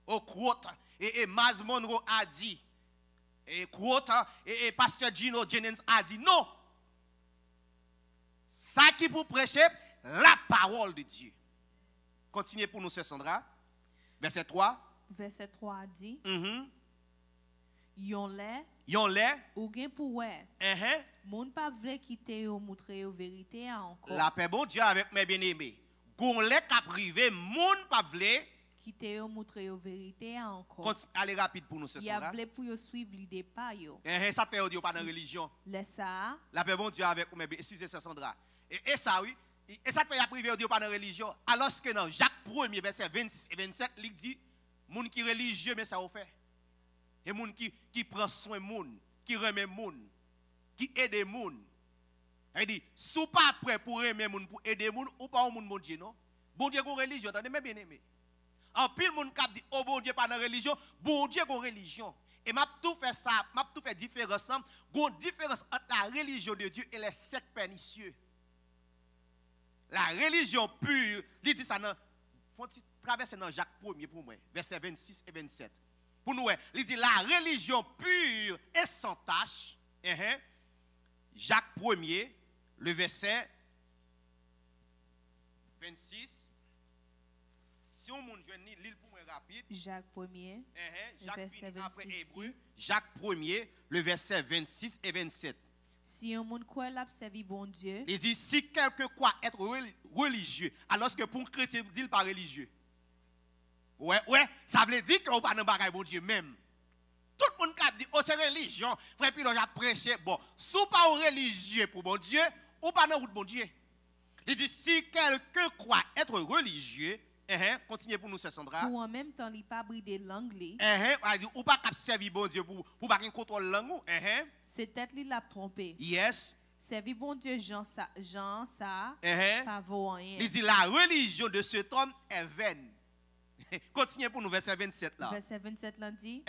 Speaker 1: Au quote, et Maz Monroe a dit, et quote, et Pasteur Gino Jennings a dit, non. Ça qui pour prêcher, la parole de Dieu. Continuez pour nous, Sœur Sandra. Verset 3.
Speaker 2: Verset 3 a dit, yon
Speaker 1: lè,
Speaker 2: ou gen pour ouais. Moun pa vle quitter ou montrer vérité encore.
Speaker 1: La paix bon Dieu avec mes bien-aimés. Gon lè ka privé, moun pa vle
Speaker 2: quitter ou montrer vérité encore.
Speaker 1: Allez rapide pour nous, Sœur Sandra.
Speaker 2: Ya vle pour yo suivre l'idée pas yo.
Speaker 1: Ça fait audio pas dans religion.
Speaker 2: Laisse ça.
Speaker 1: La paix bon Dieu avec mes bien. Excusez Sœur Sandra. Et ça oui. Et ça fait ya privé audio pas dans religion. Alors que dans Jacques 1er verset 26 et 27, il dit moun qui religieux mais ça au fait. Et moun qui prend soin moun, qui remet moun, qui aide moun. Il dit sou pas prêt pour remet moun, pour aider moun ou pas moun bon Dieu non. Bon Dieu gon religion, attendez mes bien-aimés. En pile moun k'ap dit oh bon Dieu pas dans religion, bon Dieu gon religion. Et m'a tout fait ça, m'a tout fait différence, gon différence entre la religion de Dieu et les sectes pernicieux. La religion pure, il dit ça dans faut traverser dans Jacques 1er pour moi, versets 26 et 27. Pour nous, il dit la religion pure et sans tache. Jacques 1er, le verset 26. Si on monte l'île pour moi rapide.
Speaker 2: Jacques 1er, verset 26.
Speaker 1: Jacques 1er, le verset 26 et 27.
Speaker 2: Si on monde croit l'a servi bon Dieu.
Speaker 1: Il dit si quelqu'un croit être religieux, alors que pour un chrétien dit pas religieux. Ouais, ça veut dire qu'on pas dans bagaille bon Dieu même. Tout le monde qui dit oh c'est religion, frère puis on a prêché bon, sous pas religieux pour bon Dieu ou pas dans route bon Dieu. Il dit si quelqu'un croit être religieux, continuez pour nous Sœur Sandra.
Speaker 2: Pour en même temps, il pas brider l'anglais.
Speaker 1: Ou pas cap servir bon Dieu pour pas qu'il contrôle langue.
Speaker 2: C'est peut-être lui l'a trompé.
Speaker 1: Yes.
Speaker 2: Servir bon Dieu Jean ça pas vaut rien.
Speaker 1: Il dit la religion de cet homme est vaine. Continuez pour nous verset 27 là.
Speaker 2: Verset 27 là dit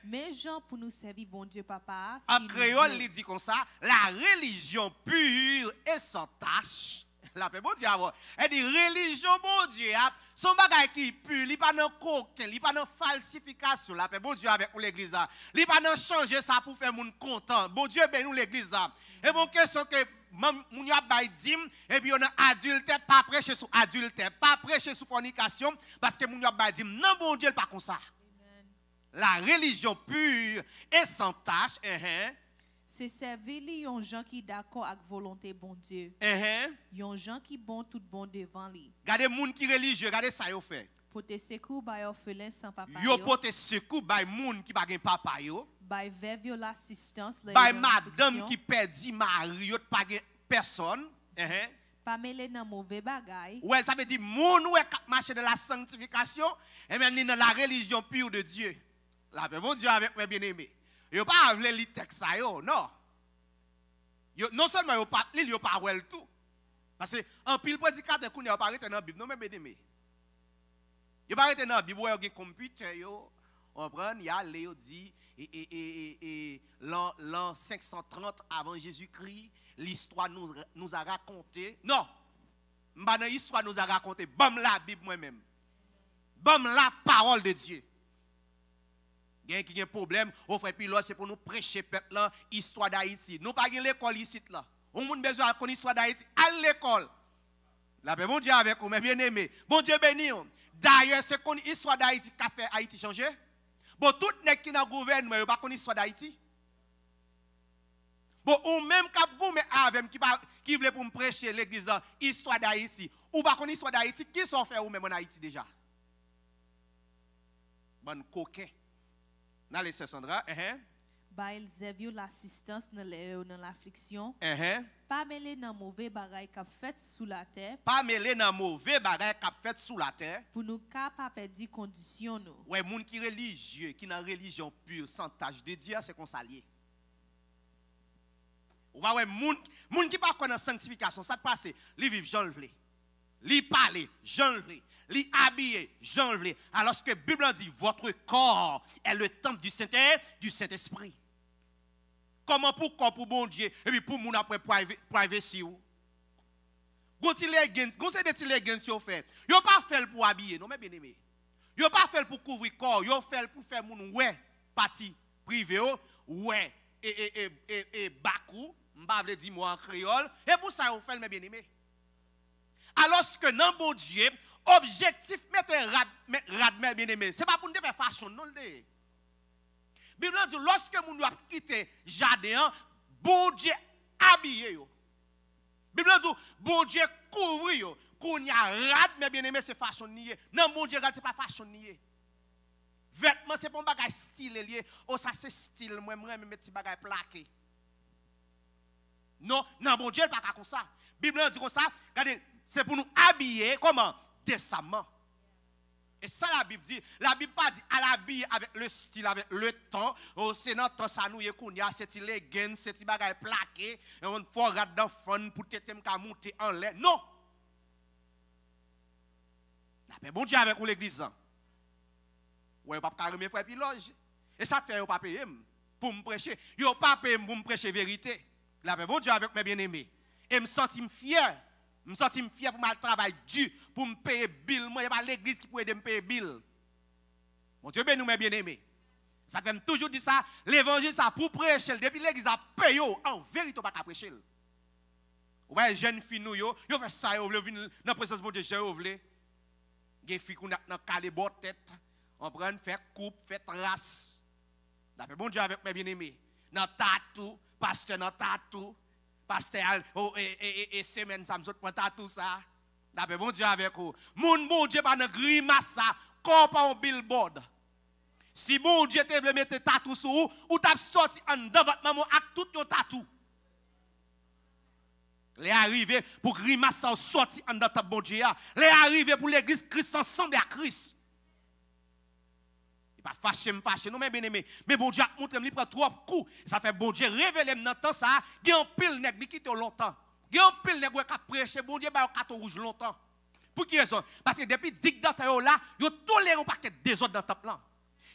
Speaker 2: mais Jean pour nous servir bon Dieu papa.
Speaker 1: En créole il dit comme ça, la religion pure et sans tache. La paix bon Dieu avoir. Elle dit religion bon Dieu son bagage qui pur, il pas dans coquin, il pas dans falsification. La paix bon Dieu avec l'église là. Il pas dans changer ça pour faire moun content. Bon Dieu ben nous l'église là. Et bon question que moun y a bay dim et puis on a adultère pas prêcher sur adultère, pas prêcher sur fornication parce que moun y a bay dim non bon Dieu pas comme ça. La religion pure et sans tache,
Speaker 2: C'est servir les gens qui d'accord avec volonté bon Dieu. Yon gens qui bon tout bon devant lui.
Speaker 1: Regardez moun qui religieux, regardez ça yo fait.
Speaker 2: Pote secours bay orphelin sans papa
Speaker 1: yo. Yo pote secours bay moun qui pa gen papa yo.
Speaker 2: Bay veuve l'assistance le.
Speaker 1: Bay madame qui perdi mari yo pa gen personne.
Speaker 2: Pas mêler dans mauvais bagay.
Speaker 1: Ouais, ça veut dire moun ouais marcher dans la sanctification et même dans la religion pure de Dieu. La paix bon Dieu avec mes bien-aimés. Yo pas vle li texte ça yo, non. Yo non seulement yo pas li yo pas wel tout. Parce que en pile prédicateur qu'on y a pas arrêté dans Bible, non mais bien-aimés. Yo pas arrêté dans Bible, yo gen computer yo, on prend y a Léo dit l'an 530 avant Jésus-Christ, l'histoire nous a raconté. Non. M'ba l'histoire nous a raconté, bam la Bible moi-même. Bam la parole de Dieu. Il y a un problème, au frère Pilote, c'est pour nous prêcher peuple là, histoire d'Haïti. Nous pas l'école ici là. On a besoin de connaître l'histoire d'Haïti à l'école. La paix, bon Dieu avec vous, mes bien-aimés. Bon Dieu béni. D'ailleurs, c'est qu'on l'histoire d'Haïti qui a fait Haïti changer. Bon, tout les qui dans le gouvernement, ils pas connaître l'histoire d'Haïti. Bon, ou même quand vous mais avec qui voulait pour me prêcher l'église histoire d'Haïti, ou pas connaître l'histoire d'Haïti, qui sont fait ou même en Haïti déjà? Bon coquin. Dans les Sandra,
Speaker 2: ba il zevio l'assistance dans l'affliction. Pas mêler dans mauvais bagay qu'a fait sous la terre.
Speaker 1: Pas mêler dans mauvais bagay qu'a fait sous la terre.
Speaker 2: Pour nous capable di condition nous.
Speaker 1: Ouais, moun qui religieux, qui dans religion pure sans tâche de Dieu, c'est qu'on s'allie. Ou pas ouais moun qui pas connaît sanctification, ça te passe, li vivre Jean le vle. Li parler Jean le vle. Li habillé, Jean le. Alors que la Bible dit, votre corps est le temple du Saint-Esprit. Comment pour corps pour bon Dieu, et puis pour moun après privacy ou? Gonti les gonse de ti les gens yo fait. Yo pas fait pour habiller, non mais bien aimé. Yo pas fait pour couvrir corps, yo fait pour faire moun ouais partie privé ouais et bakou, m'pa vle di moi en créole, et pour ça yo fait mes bien aimé. Alors que non bon Dieu objectif mettre rad bien aimé, c'est pas pour nous faire fashion non le. Bible dit lorsque nous doit quitter jardin, bon Dieu habillé yo. Bible dit bon Dieu couvrir yo, qu'on y a rad mais bien aimé c'est fashion nié. Non bon Dieu c'est pas fashion nié. Vêtements c'est pas bagage style lié, oh ça c'est style moi même mettre bagage plaqué. Non, non bon Dieu pas comme ça. Bible dit comme ça, regardez, c'est pour nous habiller comment décemment. Et ça la Bible dit, la Bible pas dit à l'habiller avec le style, avec le temps. Oh, c'est notre temps ça nous y a c'est les gains, c'est bagay plaqué, et on faut regarder dans fun pour t'aider à monter en l'air. Non. La paix bon Dieu avec l'église. Ouais, pas carrément frère Piloge. Et ça fait yo pas payer pour me prêcher. Yo pas payer pour me prêcher vérité. La paix bon Dieu avec mes bien-aimés. Et me sentir fier. Je me sens fier pour mon travail dur, pour me payer bill. Moi, il n'y a pas l'église qui peut aider me payer bill. Mon Dieu, nous, mes bien-aimés. Ça fait toujours dire ça. L'évangile, ça pour prêcher. Depuis l'église a payé, en vérité, on ne peut pas prêcher. Ouais, jeune fille, nous, yo fait ça, yo venir dans la présence de Dieu, yo vle. Gen fille qui n'a calé bord tête. On prend, fait coupe, fait race. D'après bon Dieu avec mes bien-aimés. Dans tatou, pasteur dans tatou. Pasteur, et semaine, ça me saute pour tout ça. D'après bon Dieu avec vous. Mon bon Dieu, pas de grimace ça, comme pas un billboard. Si bon Dieu te veut mettre tatou sur vous, ou t'as sorti en dedans votre maman avec tout ton tatou. Les arrivés pour grimace ça, sorti en dedans ta bon Dieu. Les arrivés pour l'église Christ ensemble à Christ. Pas fâché, non mais bien aimé. Mais bon Dieu montre me prend trop coups. Ça fait bon Dieu révéler dans temps ça, il y a un pile nèg qui quitte longtemps. Il y a un pile nèg qui a prêché bon Dieu ba carton rouge longtemps. Pour qui raison? Parce que depuis dictateur là, yo toléré un paquet désordre dans temple là.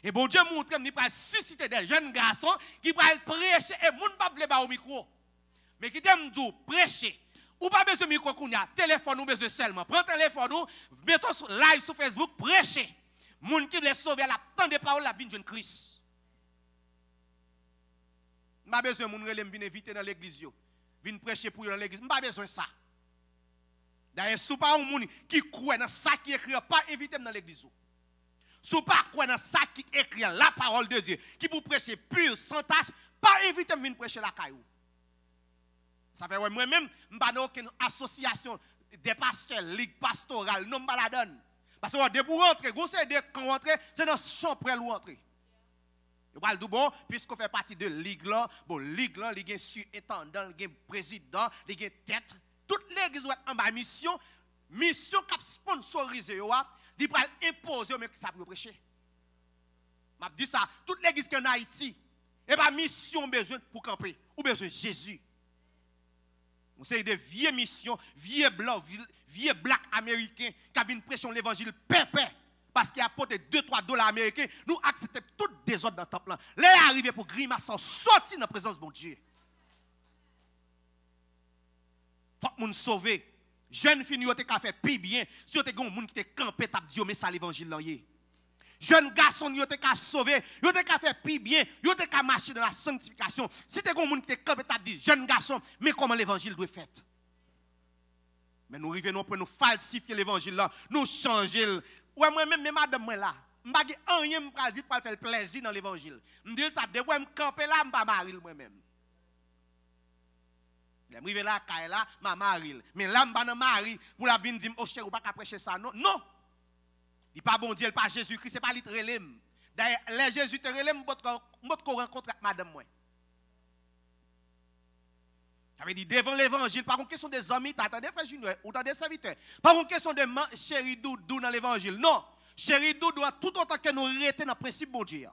Speaker 1: Et bon Dieu montre me pas susciter des jeunes garçons qui va prêcher et moun pas vle ba au micro. Mais qui t'aime dire prêcher. Ou pas besoin de micro kounya, téléphone ou besoin seulement. Prends téléphone ou mettons live sur Facebook prêcher. Moun qui veut sauver la tant de paroles la vie de Christ. M'a besoin moun relem vinn inviter dans l'église yo. Vinn prêcher pour dans l'église. M'a besoin ça. D'ailleurs sou pas un moun qui croit dans ça qui écrit pas inviter dans l'église. Sou pas croit dans ça qui écrit la parole de Dieu qui pour prêcher pur sans tâche pas inviter me venir prêcher la caillou. Ça fait moi-même, je n'ai pas aucune association des pasteurs, ligue pastorale, non pas la donne. Parce que de pour rentrer, vous savez, quand vous rentrez, c'est dans ce champ pour rentrer. Vous parlez de bon, puisqu'on fait partie de ligue là, bon, ligue là, il y a un surintendant, il y a un président, il y a une tête. Toute l'église va être en bas mission qui a sponsorisé, il va imposer, mais ça pour prêcher. Je dis ça, toute l'église qui est en Haïti, et pas mission besoin pour camper, ou besoin de Jésus. On sait des vieilles missions, vieux blancs, vieux blacks américains qui viennent prêcher l'évangile pépé. Parce qu'il a apporté 2-3 dollars américains, nous acceptons tout des autres dans le temple. Là, il arrive pour grimacer, sortir dans la présence de mon Dieu. Faut que nous sauver. Jeune fille, vous avez fait plus bien. Si vous avez un monde qui est campé, tap Dieu, mais ça l'évangile là. Jeune garçon, vous avez sauvé, vous avez fait plus bien, vous avez marché dans la sanctification. Si vous avez un monde qui est campé, tap dit, jeune garçon, mais comment l'évangile doit être fait? Mais nous revenons pour nous falsifier l'évangile là, nous changer. Ouais, moi-même, mais madame, moi là, je ne sais pas rien pour faire plaisir dans l'évangile. Je dis ça, de moi, je campe là, je ne vais pas marier moi-même. Je suis là, je marie. Mais là, je ne vais pas marier pour la venir dire, oh cher, ou pas prêcher ça. Non, non. Il n'est pas bon Dieu, il n'est pas Jésus-Christ, ce n'est pas lui relève. D'ailleurs, les Jésus te relève, je vais rencontrer madame moi. Ça veut dire, devant l'évangile, par contre, question des amis, t'attendez frère Junior, ou t'attendez serviteurs. Par contre, question de chéri doudou dans l'évangile. Non, chéri doudou doit tout autant que nous rester dans le principe bon Dieu.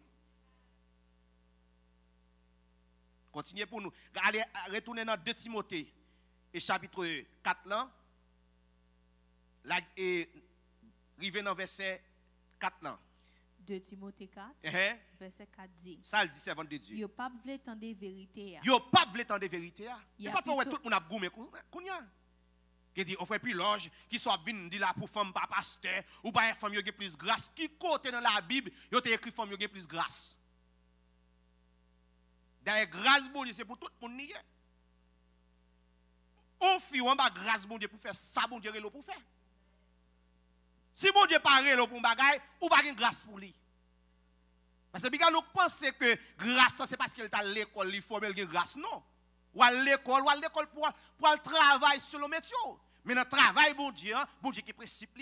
Speaker 1: Continuez pour nous. Allez, retournez dans 2 Timothée, et chapitre 4 là. Là, et arrivez dans verset 4 là.
Speaker 2: 2 Timothée 4, verset 4 dit.
Speaker 1: Ça le dit, servant de Dieu.
Speaker 2: Yo pas vle tande vérité.
Speaker 1: Yo pas vle tande vérité. Et ça fait ouais tout le monde a goumé kounya. Qui dit on fait plus loge qui soit vinn dit là pour femme pas pasteur ou pas femme yo gen plus grâce. Qui côté dans la Bible, yo te écrit femme yo gen plus grâce. D'ailleurs grâce bon Dieu c'est pour tout le monde nier. On fait on ba grâce bon Dieu pour faire ça bon Dieu relo pour faire. Si bon Dieu pas relo pour bagay, ou pas gen grâce pour lui. Parce que nous pensons que grâce, c'est parce qu'elle est à l'école, il faut qu'elle grâce. Non. Ou à l'école pour le travail sur le métier. Mais dans le travail, bon Dieu qui principe.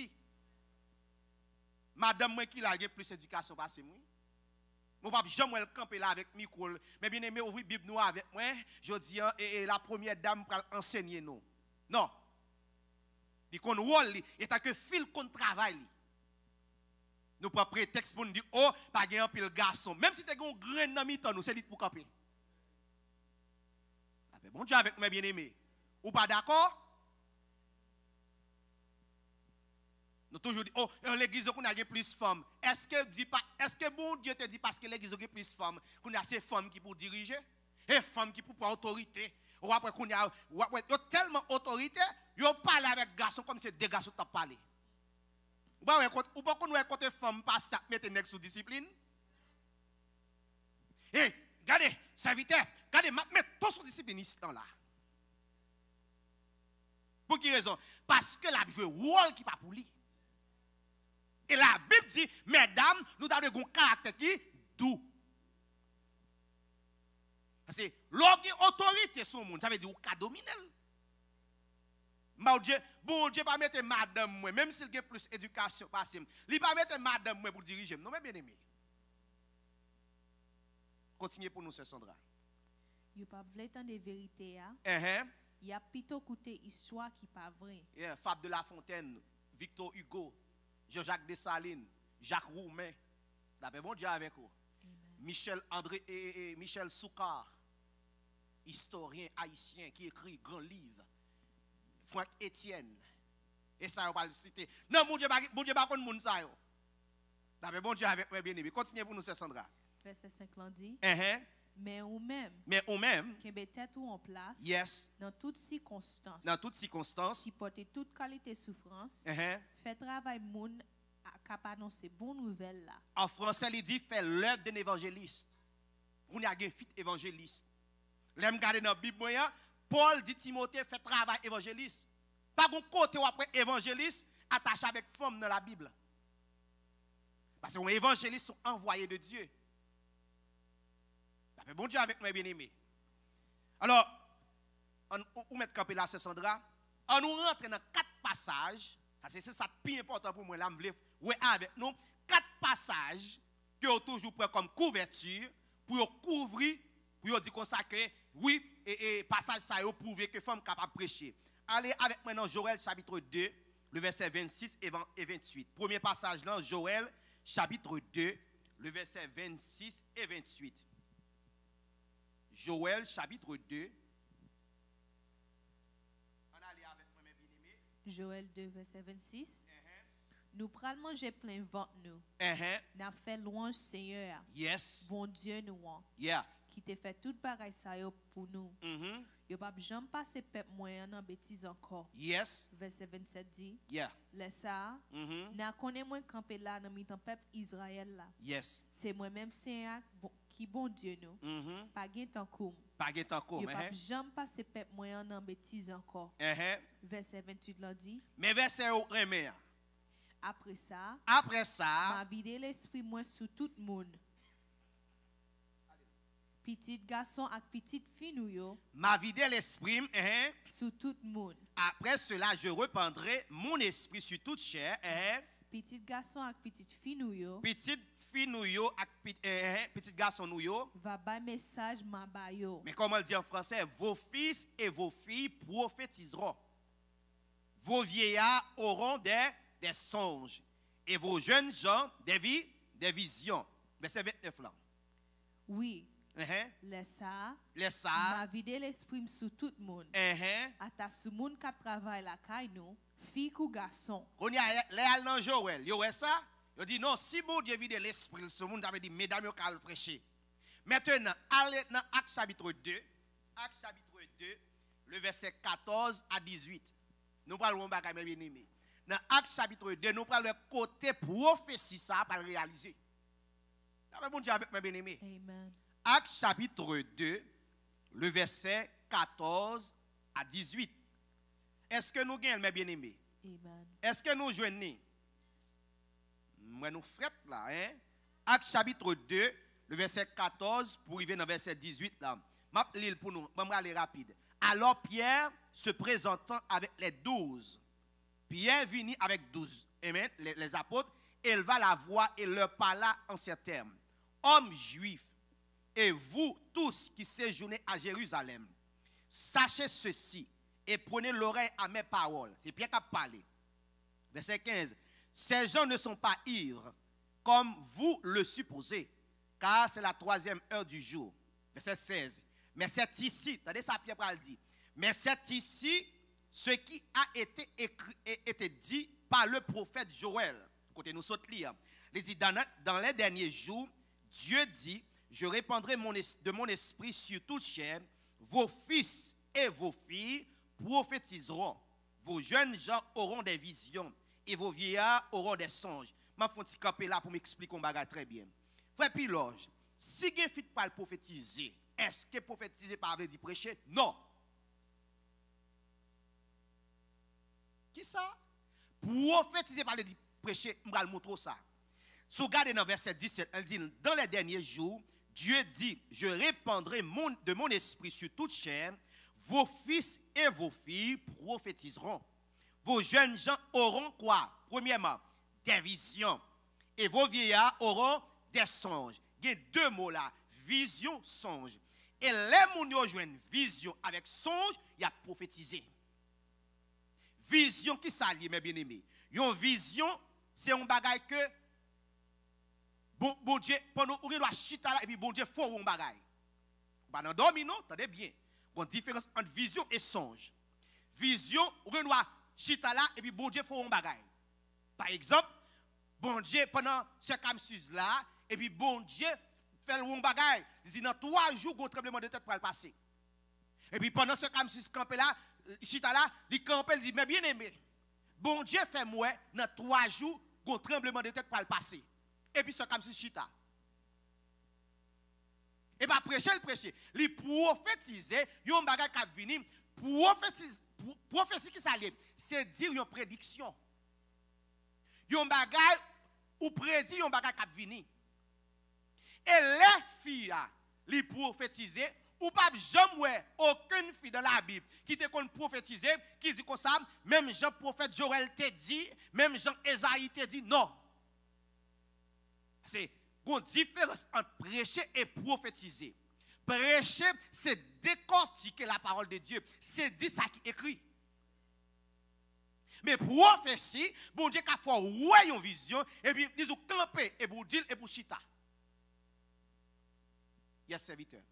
Speaker 1: Madame, moi qui a plus d'éducation parce que moi. Mon papa, j'aime le camper là avec micro. Mais bien aimé, ouvrir Bible nous avec moi. Je dis, et la première dame pour enseigner nous. Non. Il qu'on rôle, et t'as que fil qu'on travaille. Nous prenons prétexte pour nous dire, oh, pas de pile garçon. Même si tu as un grain dans mi-temps, nous c'est dit pour camper. Bon Dieu avec mes bien-aimés. Ou pas d'accord? Nous toujours dit, oh, l'église qu'on a plus de femmes. Est-ce que bon Dieu te dit parce que l'église a plus de femmes, qu'on a ces femmes qui pour diriger? Et femmes qui pour prendre autorité? Ou après qu'on a tellement autorité, ils parlent avec garçons comme si des garçons t'ont parlé. Ou pas qu'on ait côté femme parce que mettre nèg sous discipline. Eh, regardez, serviteur, regardez, mettez tout sous discipline ici là. Pour quelle raison? Parce que la joué rôle qui pas pour lui. Et la Bible dit, mesdames, nous avons un caractère qui doux. Parce que l'autorité sur le monde, ça veut dire qu'on peut dominer. Bon Dieu pas mettre madame moi, même s'il y a plus d'éducation, il pas mettre madame moi pour diriger. Non, mais bien aimé. Continuez pour nous, Sœur Sandra.
Speaker 2: Il pas vle tant de vérité. Il y a plutôt écouté histoire qui pas vrai.
Speaker 1: Fable de La Fontaine, Victor Hugo, Jean-Jacques Dessalines, Jacques Roumain. D'après bon Dieu avec vous. Michel André et Michel Soukar, historien haïtien qui écrit grand livre. Franck Etienne. Et ça, on va le citer. Non, mon Dieu, pas contre moun ça. D'après bon Dieu avec moi bien aimé. Continuez pour nous, Sœur Sandra.
Speaker 2: Verset 5 dit. Mais ou même. Qui met tête ou en place.
Speaker 1: Yes.
Speaker 2: Dans toutes circonstances.
Speaker 1: Dans toutes circonstances.
Speaker 2: Supporter toute qualité de souffrance. Fait travail moun à annoncer bonne nouvelle là.
Speaker 1: En français, il dit fait l'œuvre d'un évangéliste. On y a un fit évangéliste. L'aime garder dans la Bible, Paul dit Timothée fait travail évangéliste. Pas un côté ou après évangéliste attaché avec femme dans la Bible. Parce que les évangélistes sont envoyés de Dieu. Bon Dieu avec moi, bien-aimé. Alors, on met campé là, c'est Sandra. On nous rentre dans 4 passages. C'est ça le plus important pour moi. Là, je veux avec nous 4 passages qui ont toujours pris comme couverture pour couvrir, pour dire comme ça que oui, et passage ça a prouvé que femme capable de prêcher. Allez avec moi dans Joël chapitre 2, le verset 26 et 28. Premier passage dans Joël chapitre 2, le verset 26 et 28. Joël chapitre 2. On allait avec moi, mes bien-aimés.
Speaker 2: Joël 2, verset 26. Nous prenons manger plein ventre nous. N'a fait louange Seigneur.
Speaker 1: Yes.
Speaker 2: Bon Dieu nous.
Speaker 1: Yeah.
Speaker 2: Qui te fait toute bagaille ça pour nous. Yo pas jamais passer peuple moyen en bêtise encore.
Speaker 1: Yes.
Speaker 2: Verset 27 dit.
Speaker 1: Yeah.
Speaker 2: Laisse ça. N'a connaît moi camper là dans mi peuple Israël là.
Speaker 1: Yes.
Speaker 2: C'est moi même Seigneur qui bon Dieu nous. Pas gain tant comme.
Speaker 1: Pas gain tant comme.
Speaker 2: Yo pas jamais passer peuple moyen en bêtise encore. Verset 28 là dit.
Speaker 1: Mais verset remet.
Speaker 2: Après ça,
Speaker 1: m'a
Speaker 2: vidé l'esprit moi sous tout le monde. Petit garçon et petite fille nous yo.
Speaker 1: M'a vidé l'esprit
Speaker 2: sous tout le monde.
Speaker 1: Après cela, je répandrai mon esprit sur toute chair.
Speaker 2: Petit garçon et petite fille nous yo.
Speaker 1: Petite fille nous yo petit garçon nous yo.
Speaker 2: Va ba message ma ba yo.
Speaker 1: Mais comment le dit en français, vos fils et vos filles prophétiseront. Vos vieillards auront des songes et vos jeunes gens des visions. Verset 29 là.
Speaker 2: Oui. Laisse ça. M'a vidé l'esprit sous tout le monde. À ta sous monde qui travaille la caille nous, fille ou garçon.
Speaker 1: On y a les dans Joël. Yo ça? Yo dit non, si bon Dieu vide l'esprit sur monde avait dit mesdames yo kal prêcher. Maintenant, allez dans Actes chapitre 2. Actes chapitre 2, le verset 14 à 18. Nous parlons bagay mes bien-aimés. Dans Actes chapitre 2, nous parlons le côté prophétie ça pour le réaliser. Ça bon Dieu avec mes bien-aimés.
Speaker 2: Amen.
Speaker 1: Actes chapitre 2, le verset 14 à 18. Est-ce que nous gagnons mes bien-aimés?
Speaker 2: Amen.
Speaker 1: Est-ce que nous joignons? Moi nous frette là, hein? Actes chapitre 2, le verset 14 pour arriver dans le verset 18 là. M'a lire pour nous, on va aller rapide. Alors Pierre se présentant avec les 12. Pierre vint avec 12, amen, les apôtres, éleva la voix et leur parla en ces termes. Hommes juifs, et vous tous qui séjournez à Jérusalem, sachez ceci et prenez l'oreille à mes paroles. C'est Pierre qui a parlé. Verset 15. Ces gens ne sont pas ivres, comme vous le supposez, car c'est la 3e heure du jour. Verset 16. Mais c'est ici, attendez ça Pierre a dit, mais c'est ici ce qui a été écrit et été dit par le prophète Joël. Côté nous saute lire. Il dit dans les derniers jours, Dieu dit, je répandrai de mon esprit sur toute chair, vos fils et vos filles prophétiseront, vos jeunes gens auront des visions et vos vieillards auront des songes. Je vais vous camper là pour m'expliquer un bagage très bien. Frère Piloge, si vous ne pas prophétiser, est-ce que prophétiser par veut dire prêcher? Non. Qui ça? Prophétiser par veut dire prêcher, je vais vous montrer ça. Si vous regardez dans verset 17, elle dit, dans les derniers jours, Dieu dit, je répandrai de mon esprit sur toute chair, vos fils et vos filles prophétiseront. Vos jeunes gens auront quoi? Premièrement, des visions. Et vos vieillards auront des songes. Il y a 2 mots là, vision, songe. Et les gens qui ont une vision avec songe, il y a prophétisé. Vision qui s'allie, mes bien-aimés. Une vision, c'est un bagage que bon Dieu, pendant qu'on doit chita là, et puis bon Dieu, faut un bagage. Dans le domino, attendez bien. Il y a une différence entre vision et songe. Vision, on doit chita là, et puis bon Dieu, faut un bagage. Par exemple, bon Dieu, pendant ce camsus là, et puis bon Dieu, fait un bagage. Il dit dans 3 jours, un tremblement de tête pour le passer. Et puis pendant ce camsus campé là, chita là, il campe, il dit, mais bien aimé, bon Dieu fait moi, dans 3 jours, un tremblement de tête pour le passer. Et puis c'est comme si chita. Et bien prêcher. Il prophétiser, il y a un bagage qui vient. Prophétie qui s'allie, c'est dire une prédiction. Il y a un bagage ou prédit un bagage qui vient. Et les filles, li prophétiser, ou pas jamais aucune fille dans la Bible qui te kon prophétiser, qui dit comme ça, même Jean prophète Joël te dit, même Jean Esaïe te dit, non. C'est une différence entre prêcher et prophétiser. Prêcher, c'est décortiquer la parole de Dieu. C'est dire ça qui est écrit. Mais prophétie, bon Dieu qu'a fait ouais une vision, et puis ils ont campé, et pour dire, et pour chita. Yes, serviteur.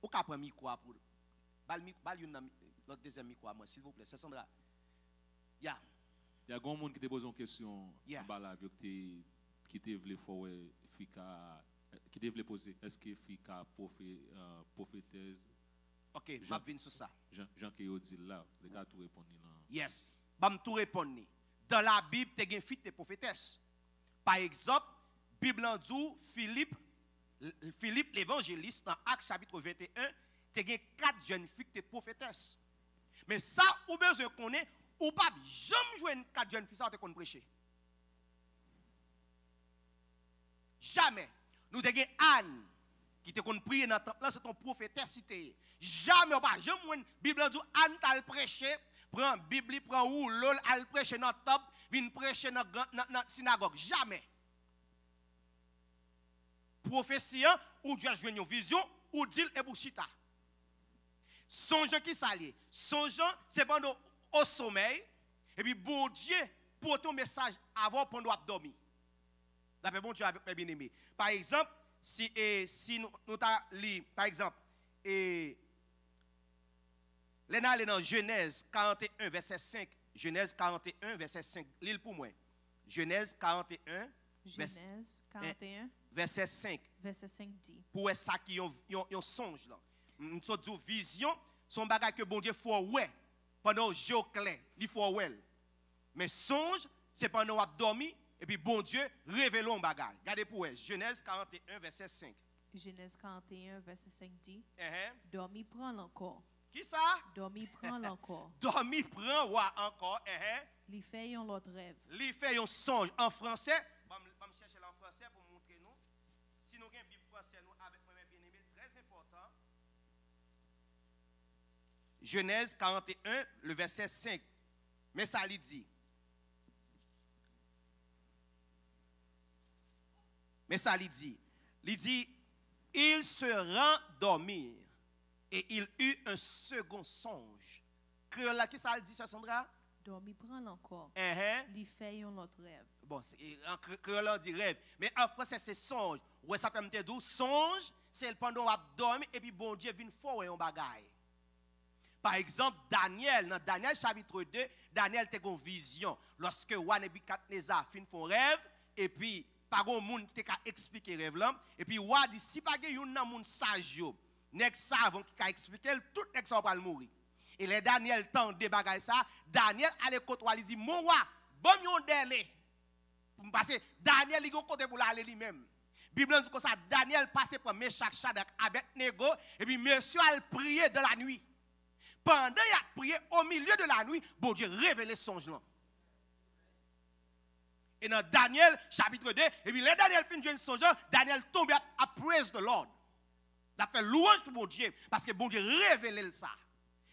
Speaker 1: Ou qu'a pris micro pour l'autre deuxième micro moi, s'il vous plaît, c'est Sandra. Yeah.
Speaker 3: Il y a grand monde qui te pose une question en la qui te voulait qui te voulait poser est-ce que fika prophétesse.
Speaker 1: OK, je vais venir sur ça.
Speaker 3: Jean qui dit là, les gars tout répondre là.
Speaker 1: Yes. Bam tout répondre. Dans la Bible, tu as une fille de prophétesse. Par exemple, Bible en dit Philippe l'évangéliste dans Actes chapitre 21, tu as 4 jeunes filles de prophétesse. Mais ça ou besoin connaît ou pas jamais jouer 4 jeunes filles ça te connaît prêcher. Jamais. Nous avons Anne qui te connaît prier dans le temple, là c'est ton prophétesse cité. Jamais pas jamais Bible dit Anne t'a prêché, prend Bible, prend ou lol al prêcher dans le temple, vient prêcher dans la synagogue. Jamais. Prophétie ou Dieu jouer une vision ou dit et pour chita. Songe qui s'allie. Songe c'est pendant au sommeil et puis bon Dieu pour ton message avant pendant dormir. D'après bon Dieu avec mes bien-aimés. Par exemple, si nous t'a lu par exemple les dans Genèse 41 verset 5, Genèse 41 verset 5, lis pour moi. Genèse 41 verset 5.
Speaker 2: Verset 5 dit.
Speaker 1: Pour ça qui yon songe là. Une sorte de vision, son bagage que bon Dieu faut ouais pendant jour clair, il faut ouais. Mais songe, c'est pendant on dormi et puis bon Dieu révèle un bagage. Regardez pour ouais, Genèse 41 verset 5.
Speaker 2: Genèse 41 verset 5 dit. Dormi prend l'encore.
Speaker 1: Qui ça?
Speaker 2: Dormi prend l'encore.
Speaker 1: Dormi prend ouais encore.
Speaker 2: Il fait un autre rêve.
Speaker 1: Il fait un songe en français. Je vais chercher en français pour montrer nous. Si nous avons une Bible française nous avec moi bien-aimé, très important. Genèse 41, le verset 5. Mais ça lui dit. Mais ça lui dit. Il dit, il se rend dormir et il eut un second songe. Créole là, qui ça dit, Sœur Sandra?
Speaker 2: Dormi prend encore. Il fait un autre rêve.
Speaker 1: Bon, en créole on dit rêve. Mais en français c'est songe. Ouais, ça fait me dire songe, c'est pendant qu'on dormi et puis bon Dieu vient faire un bagaille. Par exemple, Daniel, dans Daniel chapitre 2, Daniel a une vision. Lorsque Nebuchadnezzar fin son rêve, et puis, pas de monde qui a expliqué le rêve là, et puis, Wa dit, si pas de monde sage, nek savant qui a expliqué, tout nek sa va mourir. Et les Daniel tant de bagaille ça, Daniel allait côtoyer, il dit, mon roi, bon yon délai. Parce que Daniel, il a un côté pour aller lui-même. Bible dit comme ça, Daniel passait par Meshach, Shadrach, Abednego, et puis monsieur a prié de la nuit. Pendant qu'il a prié au milieu de la nuit, bon Dieu révélé son songe là. Et dans Daniel chapitre 2, et puis les Daniel fin de songe, Daniel tombe à praise the Lord. Il a fait louange pour bon Dieu, parce que bon Dieu révélé ça.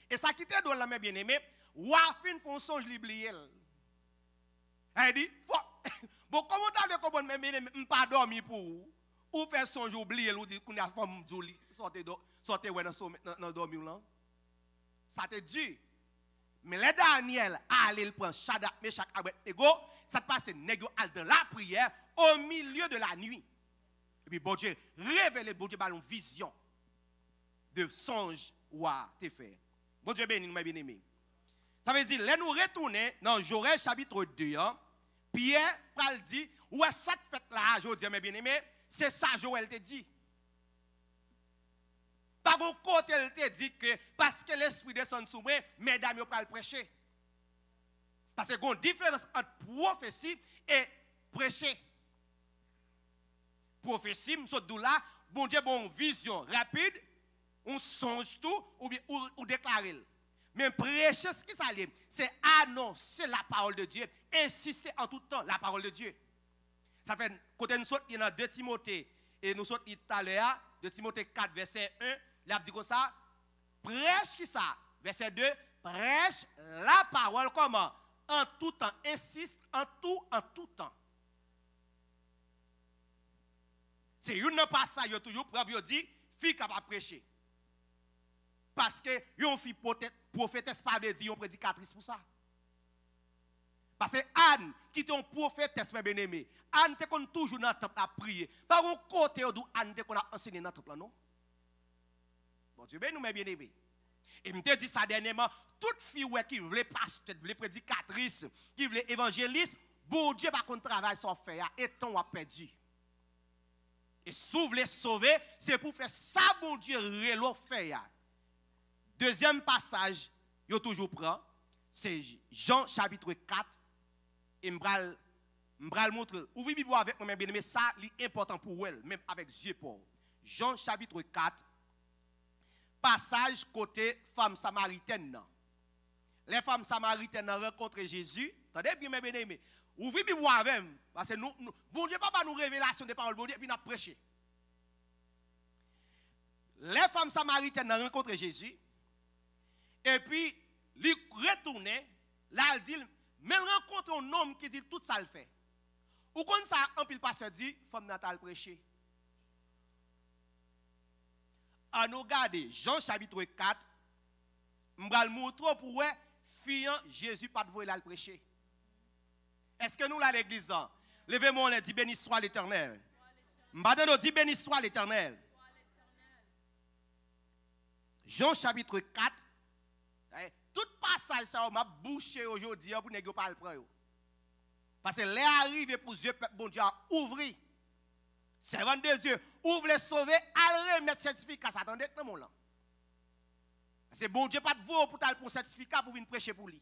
Speaker 1: Et ça qui était dans la main bien-aimée, ou a fin font songe l'oublier. Il dit, bon, comment t'as dit qu'on ne pas dormir pour vous? Ou faire songe oublier, ou dire qu'on a femme jolie, sortez dans dormir là. Ça te dit. Mais les Daniel, allez le prendre Shadrach, Meshach, Abednego, ça te passe négo dans la prière au milieu de la nuit. Et puis bon Dieu révèle, bon Dieu une vision de songe ou à te faire. Bon Dieu béni, nous bien aimé. Ça veut dire, là nous retourner dans Joël chapitre 2, Pierre pral dit, où est ça fait là, je dis mes bien aimé, c'est ça Joël te dit. Par contre, elle te dit que parce que l'esprit descend sur moi, mesdames, vous pouvez prêcher. Parce qu'il y a une différence entre prophétie et prêcher. Prophétie, nous là, bon Dieu, bon vision rapide, on songe tout ou déclarer. Mais prêcher, ce qui s'allie, c'est annoncer la parole de Dieu, insister en tout temps la parole de Dieu. Ça fait côté nous saute dans 2 Timothée et nous saute tout à l'heure 2 Timothée 4 verset 1, il a dit comme ça, prêche qui ça? Verset 2, prêche la parole comment? En tout temps, insiste en tout temps. C'est une passage yo toujours pour dire fille capable prêcher. Parce que yon fille prophétesse pas de dire yon prédicatrice pour ça. Parce que Anne, qui est un prophétesse, mes bien-aimés, Anne te kon toujours dans le temple à prier. Par un côté où Anne te kon a enseigné dans le temple, non? Bon Dieu, nous, mes bien-aimés. Et me dit ça dernièrement, toute fille qui voulait pasteur, voulait prédicatrice, qui voulait évangéliste, bon Dieu, par contre, travail sans faire, et ton a perdu. Et si vous voulez sauver, c'est pour faire ça, bon Dieu, relo faire. Deuxième passage, yo toujours prend, c'est Jean chapitre 4. Et m'bral montre, ouvrez Bible avec moi, bien aimé, ça est important pour elle, même avec yeux pour. Jean chapitre 4, passage côté femme samaritaine. Les femmes samaritaines rencontrent Jésus. Attendez bien, bien aimé. Ouvrez Bible avec moi, parce que nous, bon Dieu, pas nous révélation des paroles, bon Dieu, puis nous prêcher. Les femmes samaritaines rencontrent Jésus. Et puis, ils retournent, là, ils disent, mais elle rencontre un homme qui dit tout ça le fait. Ou quand ça, un pile pasteur dit, femme natale prêcher. À nous garder, Jean chapitre 4, je vais le montrer pour vous, fille Jésus pas de voler le prêcher. Est-ce que nous, là, l'église, levez-moi, on dit béni soit l'Éternel. Maintenant, on dit béni soit l'Éternel. Jean chapitre 4, tout passage ça m'a bouché aujourd'hui pour ne pas le prendre. Parce que les arrivés pour Dieu, bon Dieu a ouvert. Servant de Dieu, ouvre les sauver, à remettre certificat. Attendez, non, mon là. Parce que bon Dieu pas de vous pour un certificat pour venir prêcher pour lui.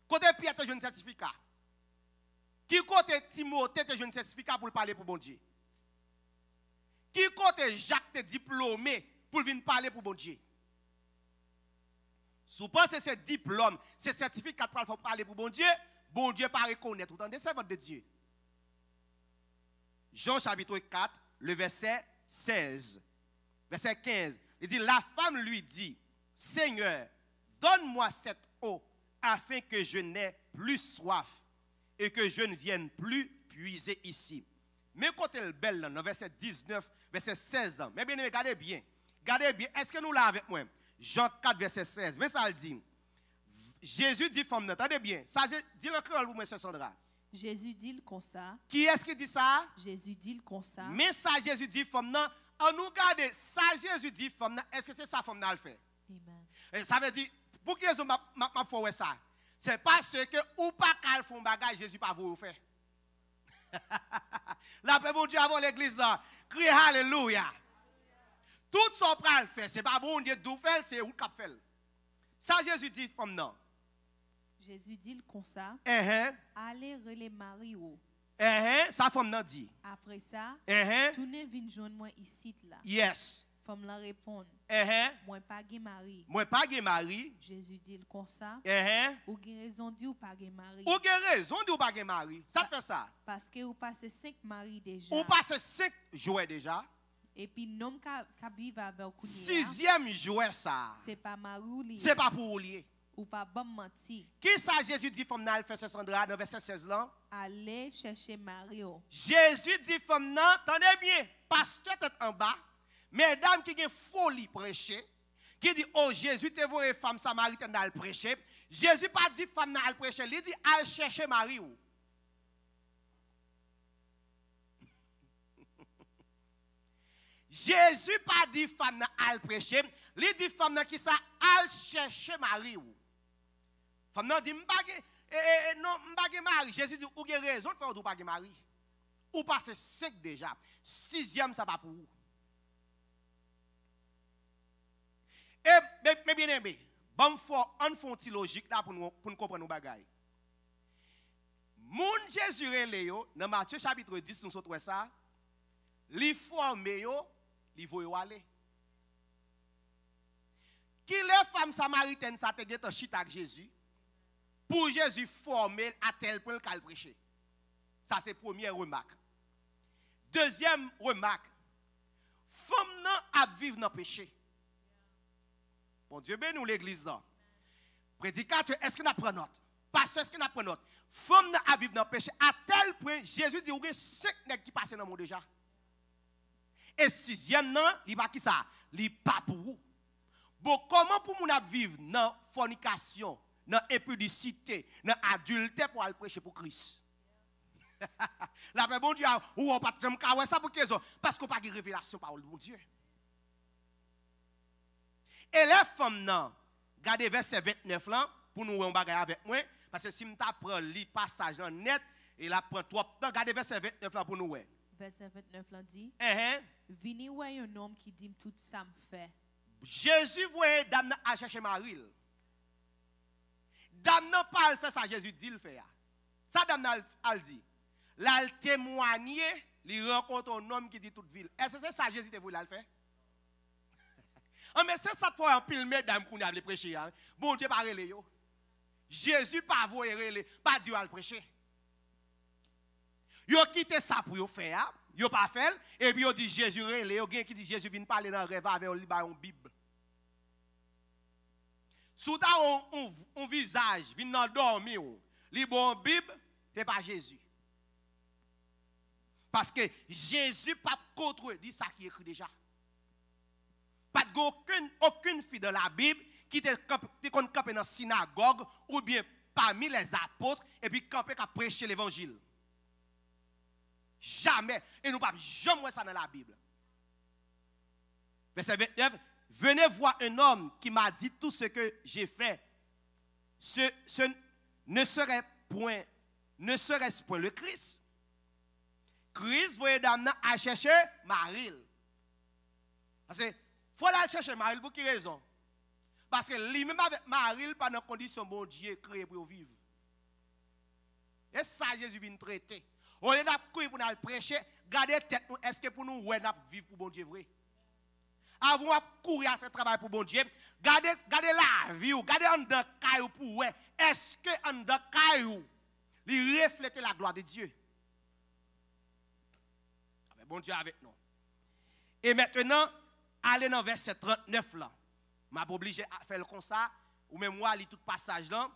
Speaker 1: Côté Pierre, tu as un certificat. Qui côté Timothée, tu as un certificat pour parler pour bon Dieu. Qui côté Jacques, tu es diplômé pour venir parler pour bon Dieu. Si vous pensez que ce diplôme, ce certificat pour parler pour bon Dieu pas reconnaître autant des servants de Dieu. Jean chapitre 4, le verset 16, verset 15, il dit, la femme lui dit, Seigneur, donne-moi cette eau afin que je n'ai plus soif et que je ne vienne plus puiser ici. Mais quand elle est belle, dans le verset 19, verset 16, mais bien, regardez bien, est-ce que nous l'avons avec moi? Jean 4, verset 16. Mais ça le dit. Jésus dit, femme, attendez bien. Ça, dis le créole pour moi, c'est Sandra.
Speaker 2: Jésus dit comme ça.
Speaker 1: Qui est-ce qui dit ça?
Speaker 2: Jésus dit comme ça.
Speaker 1: Mais ça, Jésus dit, femme, on nous regarde, ça, Jésus dit, femme, est-ce que c'est ça, femme, le fait?
Speaker 2: Amen.
Speaker 1: Et ça veut dire, pour qui raison m'a fait ça? C'est parce que, ou pas qu'elle fait un bagage, Jésus pas vous faire. La paix, bon Dieu, avant l'église, crie Alléluia. Tout ce qu'on peut faire, ce n'est pas bon Dieu de faire, c'est où qu'on fait. Ça, Jésus dit, femme, non.
Speaker 2: Jésus dit comme ça. Allez relais Marie.
Speaker 1: Ça, femme, non dit.
Speaker 2: Après ça, tournez vin joindre moi ici là.
Speaker 1: Yes.
Speaker 2: Femme la répond. Moi pas gay Marie.
Speaker 1: Moi pas gay Marie.
Speaker 2: Jésus dit comme ça. Ou gen raison dit ou pas gay Marie.
Speaker 1: Ou gen raison dit ou pas gay Marie. Ça te fait ça.
Speaker 2: Parce que ou passe 5 maris déjà.
Speaker 1: Ou passe 5 jouets déjà.
Speaker 2: Et puis nom qui vivent avec vous.
Speaker 1: 6e jouet ça.
Speaker 2: C'est pas Marie.
Speaker 1: C'est pas pour lier.
Speaker 2: Ou pas bon menti.
Speaker 1: Qui ça Jésus dit femme nan fait Sandra dans verset 16 là?
Speaker 2: Allez chercher Mario.
Speaker 1: Jésus dit femme nan, attendez bien, pasteur tête en bas, mesdames qui ont folie prêcher, qui dit oh Jésus te voyé femme samaritaine dans le prêcher. Jésus pas dit femme nan prêcher, il dit allez chercher Mario. Jésus pas dit femme nan al prêcher, il dit femme nan qui ça al chercher Marie ou. Femme nan dit non m'bagé Marie. Jésus dit ou gen raison de faire ou pas Marie. Ou passe 5 déjà. 6e ça pas pour vous. Et mais bien aimé, bon faut on font ti logique là pour nous comprendre nos bagailles. Moun Jésus reléo dans Matthieu chapitre 10 nous sommes ça. Li formé yo li voye aller. Qui les femmes samaritaines ça te get en chita avec Jésus pour Jésus former à tel point qu'elle prêcher. Ça, c'est première remarque. Deuxième remarque. Femme nan a vivre dans le péché. Bon Dieu bénit l'église là. Prédicateur, est-ce qu'il n'a pris note? Pasteur, est-ce qu'il n'a pris note? Femme nan a vivre dans le péché. À tel point, Jésus dit, il y a 5 nègres qui passent dans le monde déjà. Et sixième nan, il pas qui ça? Il pas pour vous. Bon, comment pour nous vivre dans fornication, dans impudicité, dans adultère pour aller prêcher pour Christ? La paix bon Dieu, ou on pas jamais faire ça pour quelle raison? Parce qu'on pas de révélation par le bon Dieu. Et les femmes nan, regardez verset 29 là pour nous on bagaille avec moi parce que si me t'apprend li passage en net et la prend trop temps, regardez verset 29 là pour nous ouais.
Speaker 2: Verset 29 là dit Vini ouais un homme qui dit tout ça me fait.
Speaker 1: Jésus voyait dame à chercher Marie. Dame n'a pas fait ça, Jésus dit le fait. Ça dame n'a dit. Là il témoigner, il rencontre un homme qui dit toute ville. Est-ce que c'est ça Jésus te voulait le faire? Mais c'est ça toi en pile mesdames qu'on a prêcher. Bon Dieu pas relé yo. Jésus pas voyer relé, pas Dieu à le prêcher. Yo quitté ça pour yo faire, yo pas fait et puis yo dit Jésus relé, yo gen qui dit Jésus vient parler dans rêve avec li ba une Bible. Sous ta un visage vient dans dormir, li bon Bible, c'est pas Jésus. Parce que Jésus pas contredit ça qui est écrit déjà. Pas aucune fille de la Bible qui était campée dans la synagogue ou bien parmi les apôtres et puis campée à prêcher l'évangile. Jamais. Et nous ne pouvons jamais voir ça dans la Bible. Verset 29. Venez voir un homme qui m'a dit tout ce que j'ai fait. Ce ne serait-ce point le Christ? Christ, voyez dame à chercher Marie. Parce que faut aller chercher Marie pour quelle raison? Parce que lui-même avec Marie, pas dans condition bon Dieu créé pour vivre. Et ça, Jésus vient traiter. On est là pour nous prêcher, gardez tête nous, est-ce que pour nous, ouais, nous vivre pour bon Dieu vrai? Avant de courir à faire travail pour bon Dieu, gardez la vie, gardez en de caillou pour ouais. Est-ce que en de caillou, il reflète la gloire de Dieu? Bon Dieu avec nous. Et maintenant, allez dans verset 39 là. Je suis obligé à faire comme ça, ou même moi, lis tout passage là.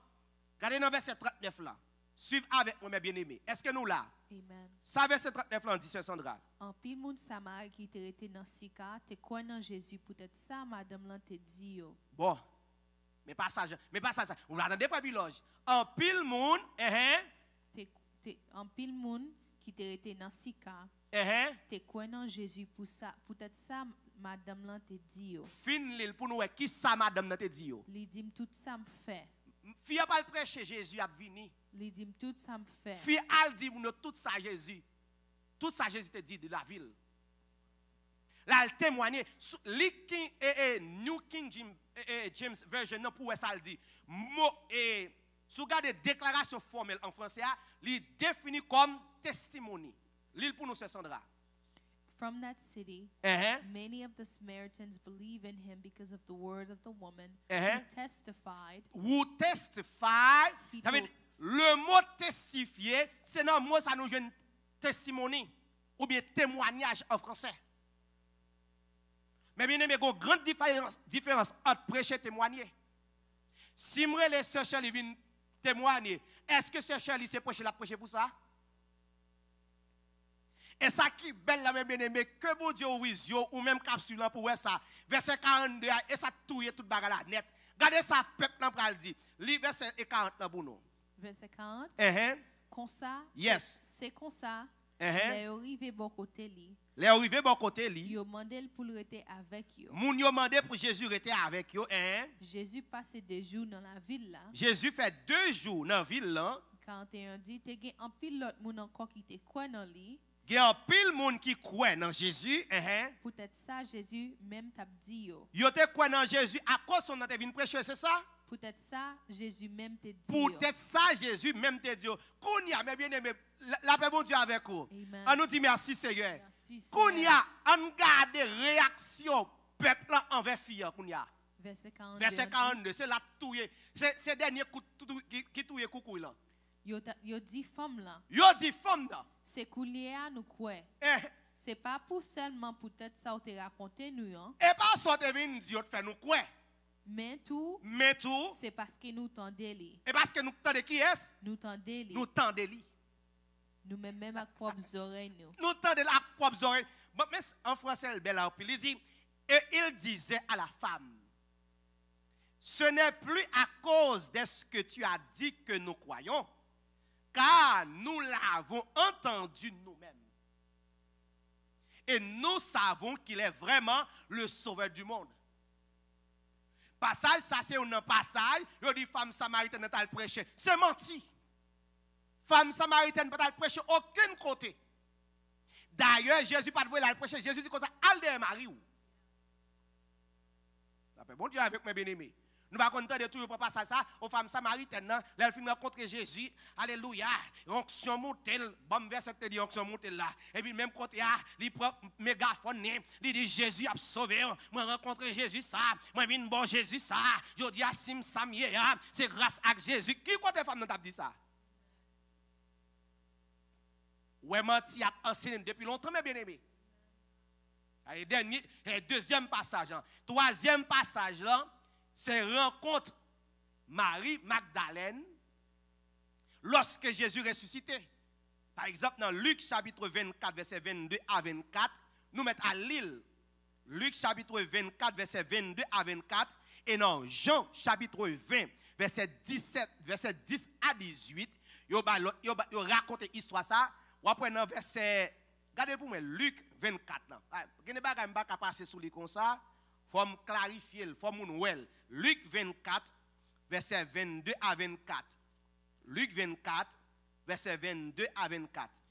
Speaker 1: Regardez dans verset 39 là. Suivez avec moi, mes bien-aimés. Est-ce que nous là?
Speaker 2: Amen.
Speaker 1: Ça, verset 39 là, on dit, Sandra.
Speaker 2: En pile monde Samari qui était resté dans Sika, te quoi dans Jésus, peut-être ça, madame là te dit yo.
Speaker 1: Bon. Mais pas ça. Vous attendez, Fabiloge. En pile monde,
Speaker 2: en pile monde qui était resté dans Sika. Te quoi dans Jésus pour ça, peut-être ça, madame là te dit yo.
Speaker 1: Fin l'île pour nous, qui ça, madame là te dit yo?
Speaker 2: Li dit tout ça me fait.
Speaker 1: Fille a pas le prêcher, Jésus a venu.
Speaker 2: Li dit tout ça me fait.
Speaker 1: Fille a dit nous tout ça Jésus. Tout ça Jésus te dit de la ville. Là elle témoigne New King James Version non pour ça le dit. Si vous regardez déclaration formelle en français, il définit comme testimony. L'île pour nous c'est Sandra.
Speaker 2: From that city, many of the Samaritans believe in him because of the word of the woman who testified.
Speaker 1: Le mot testifier, c'est dans le mot ça nous donne testimony ou bien témoignage en français. Mais bien aimé, il y a une grande différence entre prêcher et témoigner. Si moi les sœurs Shirley viennent témoigner, est-ce que sœur Shirley s'est prêché pour ça? Et ça qui est belle là, bien aimé, que bon Dieu ou même capsule pour voir ça. Verset 42, et ça touille tout bagarre là net. Regardez ça, peuple là pour le dire. Li verset 40 là pour nous.
Speaker 2: Verset 40. Comme ça.
Speaker 1: Yes.
Speaker 2: C'est comme ça. Les arrivés bon côté li.
Speaker 1: Les arrivés bon côté li.
Speaker 2: Yo mandé pour rester avec yo.
Speaker 1: Moun yo mandé pour Jésus rester avec yo.
Speaker 2: Jésus passait 2 jours dans la ville là.
Speaker 1: Jésus fait 2 jours dans la ville là.
Speaker 2: 41 dit, te gen en pile l'autre moun encore qui te croit dans li.
Speaker 1: Il y a un pile monde qui croit dans Jésus.
Speaker 2: Peut-être ça, Jésus même t'a dit yo.
Speaker 1: Yo te croit dans Jésus à cause on a venu prêcher, c'est ça?
Speaker 2: Peut-être ça, Jésus même te dit.
Speaker 1: Peut-être ça, Jésus même te dit. Qu'on y a, mais bien aimé, la paix bon Dieu avec vous. On nous dit merci Seigneur. Qu'on y a, on garde réaction peuple envers fille qu'on y a.
Speaker 2: Verset 42.
Speaker 1: Verset 42, c'est la touye. C'est dernier coup qui touye coucou là.
Speaker 2: Yo dit femme là.
Speaker 1: Yo dit femme là.
Speaker 2: C'est coulier à nous quoi. C'est pas pour seulement peut-être ça te raconter nous hein.
Speaker 1: Et pas ça te vinn dire fait nous quoi.
Speaker 2: Mais tout.
Speaker 1: C'est
Speaker 2: parce que nous tendez li.
Speaker 1: Et parce que nous tendez qui est?
Speaker 2: Nous tendez li.
Speaker 1: Nous tendez li.
Speaker 2: Nous même avec propres oreilles nous.
Speaker 1: Nous tendez la propres oreilles. Mais en français le bel puis il dit et il disait à la femme ce n'est plus à cause de ce que tu as dit que nous croyons, car nous l'avons entendu nous-mêmes. Et nous savons qu'il est vraiment le sauveur du monde. Passage, ça c'est un passage, il dit femme samaritaine n'a pas prêché. C'est menti. Femme samaritaine n'a pas prêché aucun côté. D'ailleurs, Jésus pas voulu la prêcher. Jésus dit comme ça, al de Marie ou. Bon Dieu avec mes bien-aimés. Nous ne pouvons pas toujours pas passer ça aux femmes samaritaines. Elles finissent rencontrer Jésus. Alléluia. Onction montelle. Bon verset te dit onction montelle là. Et puis même côté là, il prend mégaphone. Il dit Jésus a sauvé. Moi rencontré Jésus ça. Moi viens bon Jésus ça. Je dis à Sim Samie. C'est grâce à Jésus. Qui côté femme nous t'a dit ça? Ouais menti a enseigné depuis longtemps mes bien-aimés. Et deuxième passage. Troisième passage là. C'est rencontre Marie Magdalène lorsque Jésus ressuscité. Par exemple, dans Luc chapitre 24, verset 22 à 24, nous mettons à Lille. Luc chapitre 24, verset 22 à 24, et dans Jean chapitre 20, verset 10 à 18, il raconte l'histoire ça. Ou après dans verset, regardez pour moi, Luc 24. Il n'y a pas de passer sous les comme ça. Il faut me clarifier, il faut me well. Luc 24, verset 22 à 24. Luc 24, verset 22 à 24.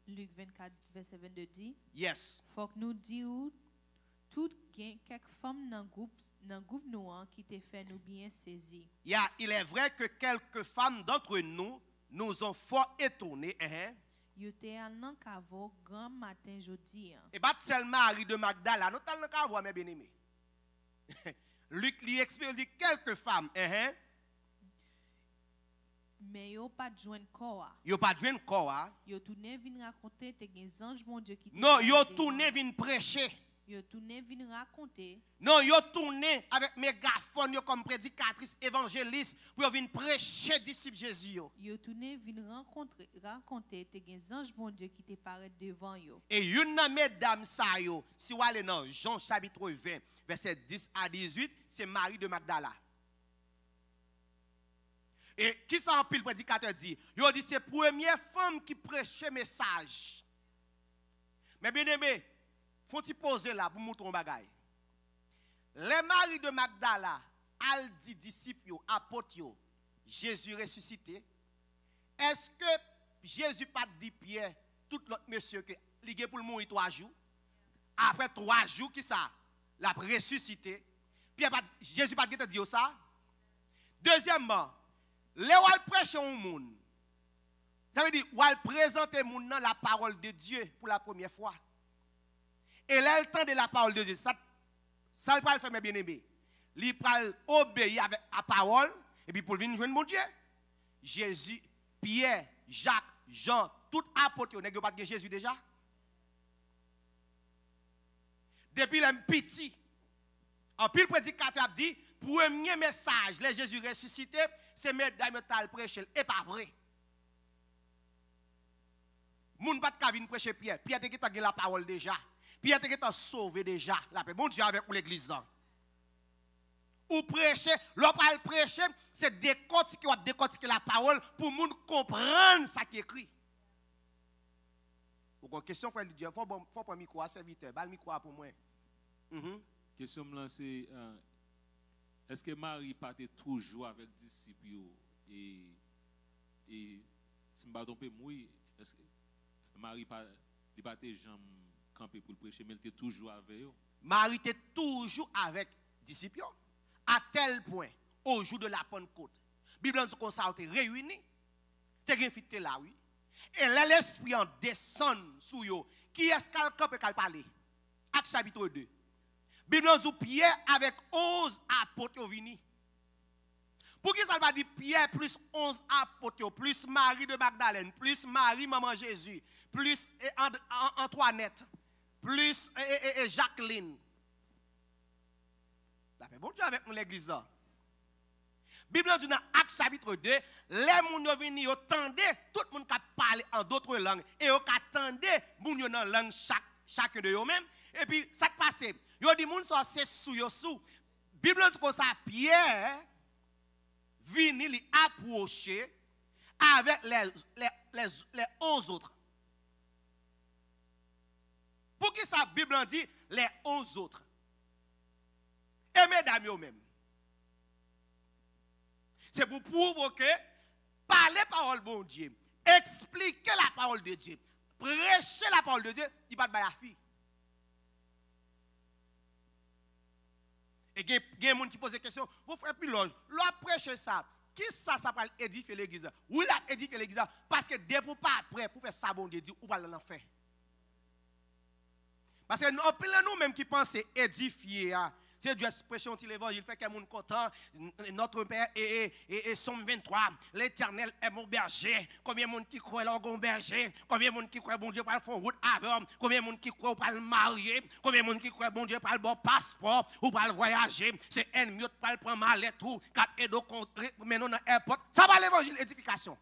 Speaker 2: Luc 24, verset 22 dit.
Speaker 1: Yes.
Speaker 2: Faut que nous disions toutes quelques femmes dans le groupe noir qui te fait nous bien saisir.
Speaker 1: Yeah, il est vrai que quelques femmes d'entre nous nous ont fort étonnés.
Speaker 2: Yo te en cavo grand matin jeudi.
Speaker 1: Et pas seulement Marie de Magdala, nous t'allons cavo mes bien-aimés. Luc lui explique, dit quelques femmes.
Speaker 2: Mais yo pas joindre corps.
Speaker 1: Yo pas joindre corps.
Speaker 2: Yo tourné vinn raconter te gen ange bon Dieu qui.
Speaker 1: Non, yo tourné vinn prêcher.
Speaker 2: Yo tourné vinn raconter.
Speaker 1: Non, yo tourné avec mégaphone yo comme prédicatrice évangéliste pour venir prêcher disciples Jésus yo.
Speaker 2: Yo tourné vinn raconter te gen ange bon Dieu qui te paraît devant yo.
Speaker 1: Et une mesdames ça yo, si vous allez dans Jean chapitre 20, verset 10 à 18, c'est Marie de Magdala. Et qui ça en pile prédicateur dit? Yo dit c'est première femme qui prêchait message. Mais bien aimé, faut-il poser là pour montrer un bagage. Les Marie de Magdala, al dit disciples, apôtres, Jésus ressuscité. Est-ce que Jésus pas dit Pierre, tout l'autre monsieur que il pour mourir 3 jours? Après 3 jours, qui ça? La ressuscité. Pierre, Jésus pas dit ça? Deuxièmement, les oual prêche au monde. Ça veut dire, oual présenter moun nan la parole de Dieu pour la première fois. Et là, le temps de la parole de Dieu, ça ne pas le faire, mes bien-aimés. Il va obéir avec la parole, et puis pour venir joindre mon Dieu. Jésus, Pierre, Jacques, Jean, tout apôtre, on n'a pas de Jésus déjà. Depuis le petit, en pile prédicateur a dit, premier message, les Jésus ressuscité, c'est mesdames tal prêcher, et pas vrai. Moun pas de venir prêcher Pierre. Pierre te la parole déjà. Pierre te sauvé déjà. La paix. Bon Dieu avec l'église. Ou prêcher, l'on prêcher, c'est décortiquer la parole pour moun comprendre ce qui est écrit. Pour une question, frère Dieu, faut pas micro à serviteur, bal micro pour moi.
Speaker 3: Question là c'est est-ce que Marie partait toujours avec disciples et si je ne me trompe pas, est-ce que Marie partait jamais camper pour le prêcher, mais elle était toujours avec eux?
Speaker 1: Marie était toujours avec disciples à tel point au jour de la Pentecôte. La Bible nous dit ça été réunis. T'es invité là oui. Et l'esprit en descend sur eux. Qui est-ce qu'elle campe qu'elle parle? Acte chapitre 2. Bible nous dit Pierre avec 11 apôtres venus Pour qui ça va dire Pierre plus 11 apôtres, plus Marie de Magdalène, plus Marie, maman Jésus, plus Antoinette, plus Jacqueline. Ça fait bon Dieu avec nous l'église là. Bible dit dans Actes chapitre 2, les gens viennent, ils attendent, tout le monde qui parle en d'autres langues, et ils attendent, les gens dans la langue chacun de eux-mêmes. Et puis, ça qui passe, ils disent, les gens sont sous. Bible dit que ça, Pierre, vient approcher avec les 11 autres. Pour qui ça, Bible dit les 11 autres? Et mesdames, eux-mêmes. C'est pour prouver que parler parole bon Dieu, expliquer la parole de Dieu, prêcher la parole de Dieu, il va pas de fille. Et il y a des gens qui posent des questions, vous frère Piloge, l'on prêche ça, qui ça parle édifier l'église? Oui, il a édifié l'église parce que dès pour pas prêt pour faire ça bon Dieu, ou pas l'en faire. Parce que nous-mêmes qui pensons édifier, c'est Dieu expression de l'évangile, fait que les gens sont contents. Notre Père et Somme 23, l'Éternel est mon berger. Combien de gens qui croient leur bon berger? Combien de gens qui croient bon Dieu pour faire route avec? Combien de gens qui croient pour le marier? Combien de gens qui croient bon Dieu pour le bon passeport ou pour le voyager? C'est un mieux pour le prendre mal et tout. Cap et do mais non n'importe. Ça va l'évangile édification.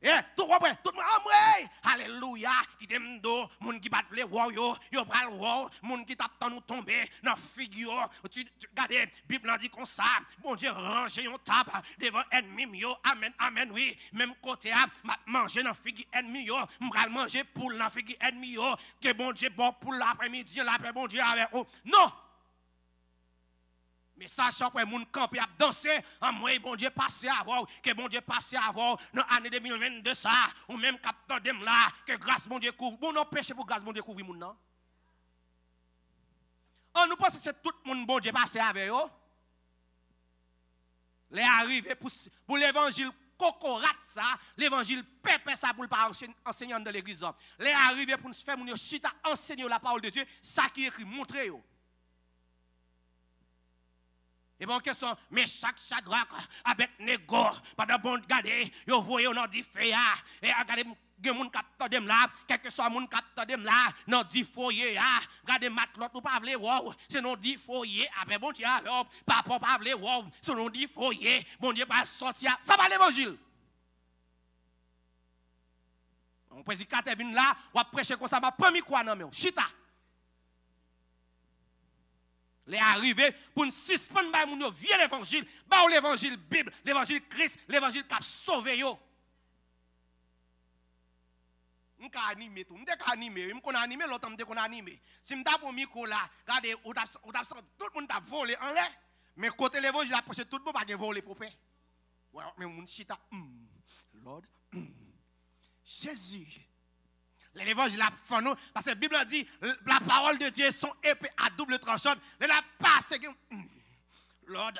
Speaker 1: Eh, tout le monde, alléluia, qui t'aime d'eau, moun qui bat les wow yo pral wow, moun qui tape nous tomber, dans figure, tu regardes, Bible dit comme ça, bon Dieu, ranger yon table devant ennemi yo, amen, amen, oui, même côté, m'a manger dans figure ennemi yo, m'pral manger poule dans figure ennemi yo, que bon Dieu, bon pour l'après-midi, l'après bon Dieu avec vous, non! Mais sachant que les gens campent à danser, en moi, bon Dieu passé avant, que bon Dieu passé avant, dans l'année 2022, ça, ou même capteur de là, que grâce bon Dieu couvre. Bon, non, péché pour grâce bon Dieu couvre, moun non? On nous pense que c'est tout le monde bon Dieu passé avec eux. Les arrivés pour l'évangile cocorat ça, l'évangile pépé ça pour le pas enseignant de l'église. Les arrivés pour nous faire moun chita enseigner la parole de Dieu, ça qui est écrit, montrez yo. Et bon, question, mais chaque Shadrach, avec Nego, pendant bon garder, vous voyez, on a dit féa, et regardez, il y a des gens qui ont dem là, quel que soit les gens qui ont dem là, non dit foyer, regardez, matlot, ou pas vle, wow, c'est non dit foyer, après bon Dieu, papa, pas vle, wow, c'est non dit foyer, bon Dieu, pas sortir, ça va l'évangile. On prédicateur vient là, ou a prêcher comme ça, ma première quoi, non, mais, chita. Les arrivés pour nous suspendre via l'évangile, l'évangile Bible, l'évangile Christ, l'évangile qui a sauvé yo. Je suis animé tout, je suis animé, je suis animé, l'autre je suis animé. Si je suis pour micro là, regardez, tout le monde a volé en l'air, mais côté l'évangile, après tout le monde a volé pour paix. Mais mon chita, Lord, Jésus. L'évangile a fait nous, parce que la Bible dit, la parole de Dieu est son épée à double tranchant. Elle a passé, Lord,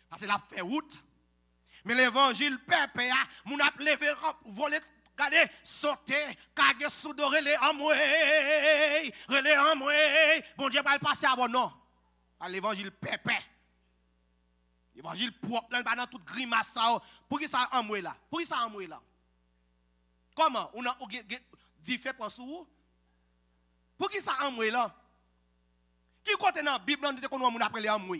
Speaker 1: parce qu'elle a fait route. Mais l'évangile, pépé, mon a levé, volé, regardez, sauter, kage soudor, relé en moi. Bon Dieu, pas le passer avant, non. L'évangile, pépé. L'évangile propre, là, dans toute grimace, pour qui ça en moi là? Pour qui ça en moi là? Comment? On a dit fait pour sous. Pour qui ça en moi là? Qui côté dans la Bible on dit qu'on a appelé en moi?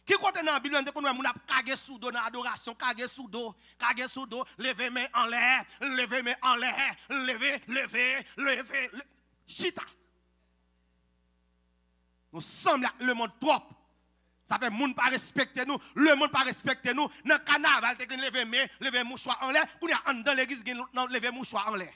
Speaker 1: Qui côté dans la Bible on dit qu'on a kage sous dos dans adoration, kage sous dos, lever main en l'air, lever main en l'air, lever, chita. Nous sommes là le monde trop. Ça fait monde pas respecter nous, le monde pas respecter nous. Dans le carnaval, tu as lever mouchoir en l'air, quand on dans l'église, lever mouchoir en l'air.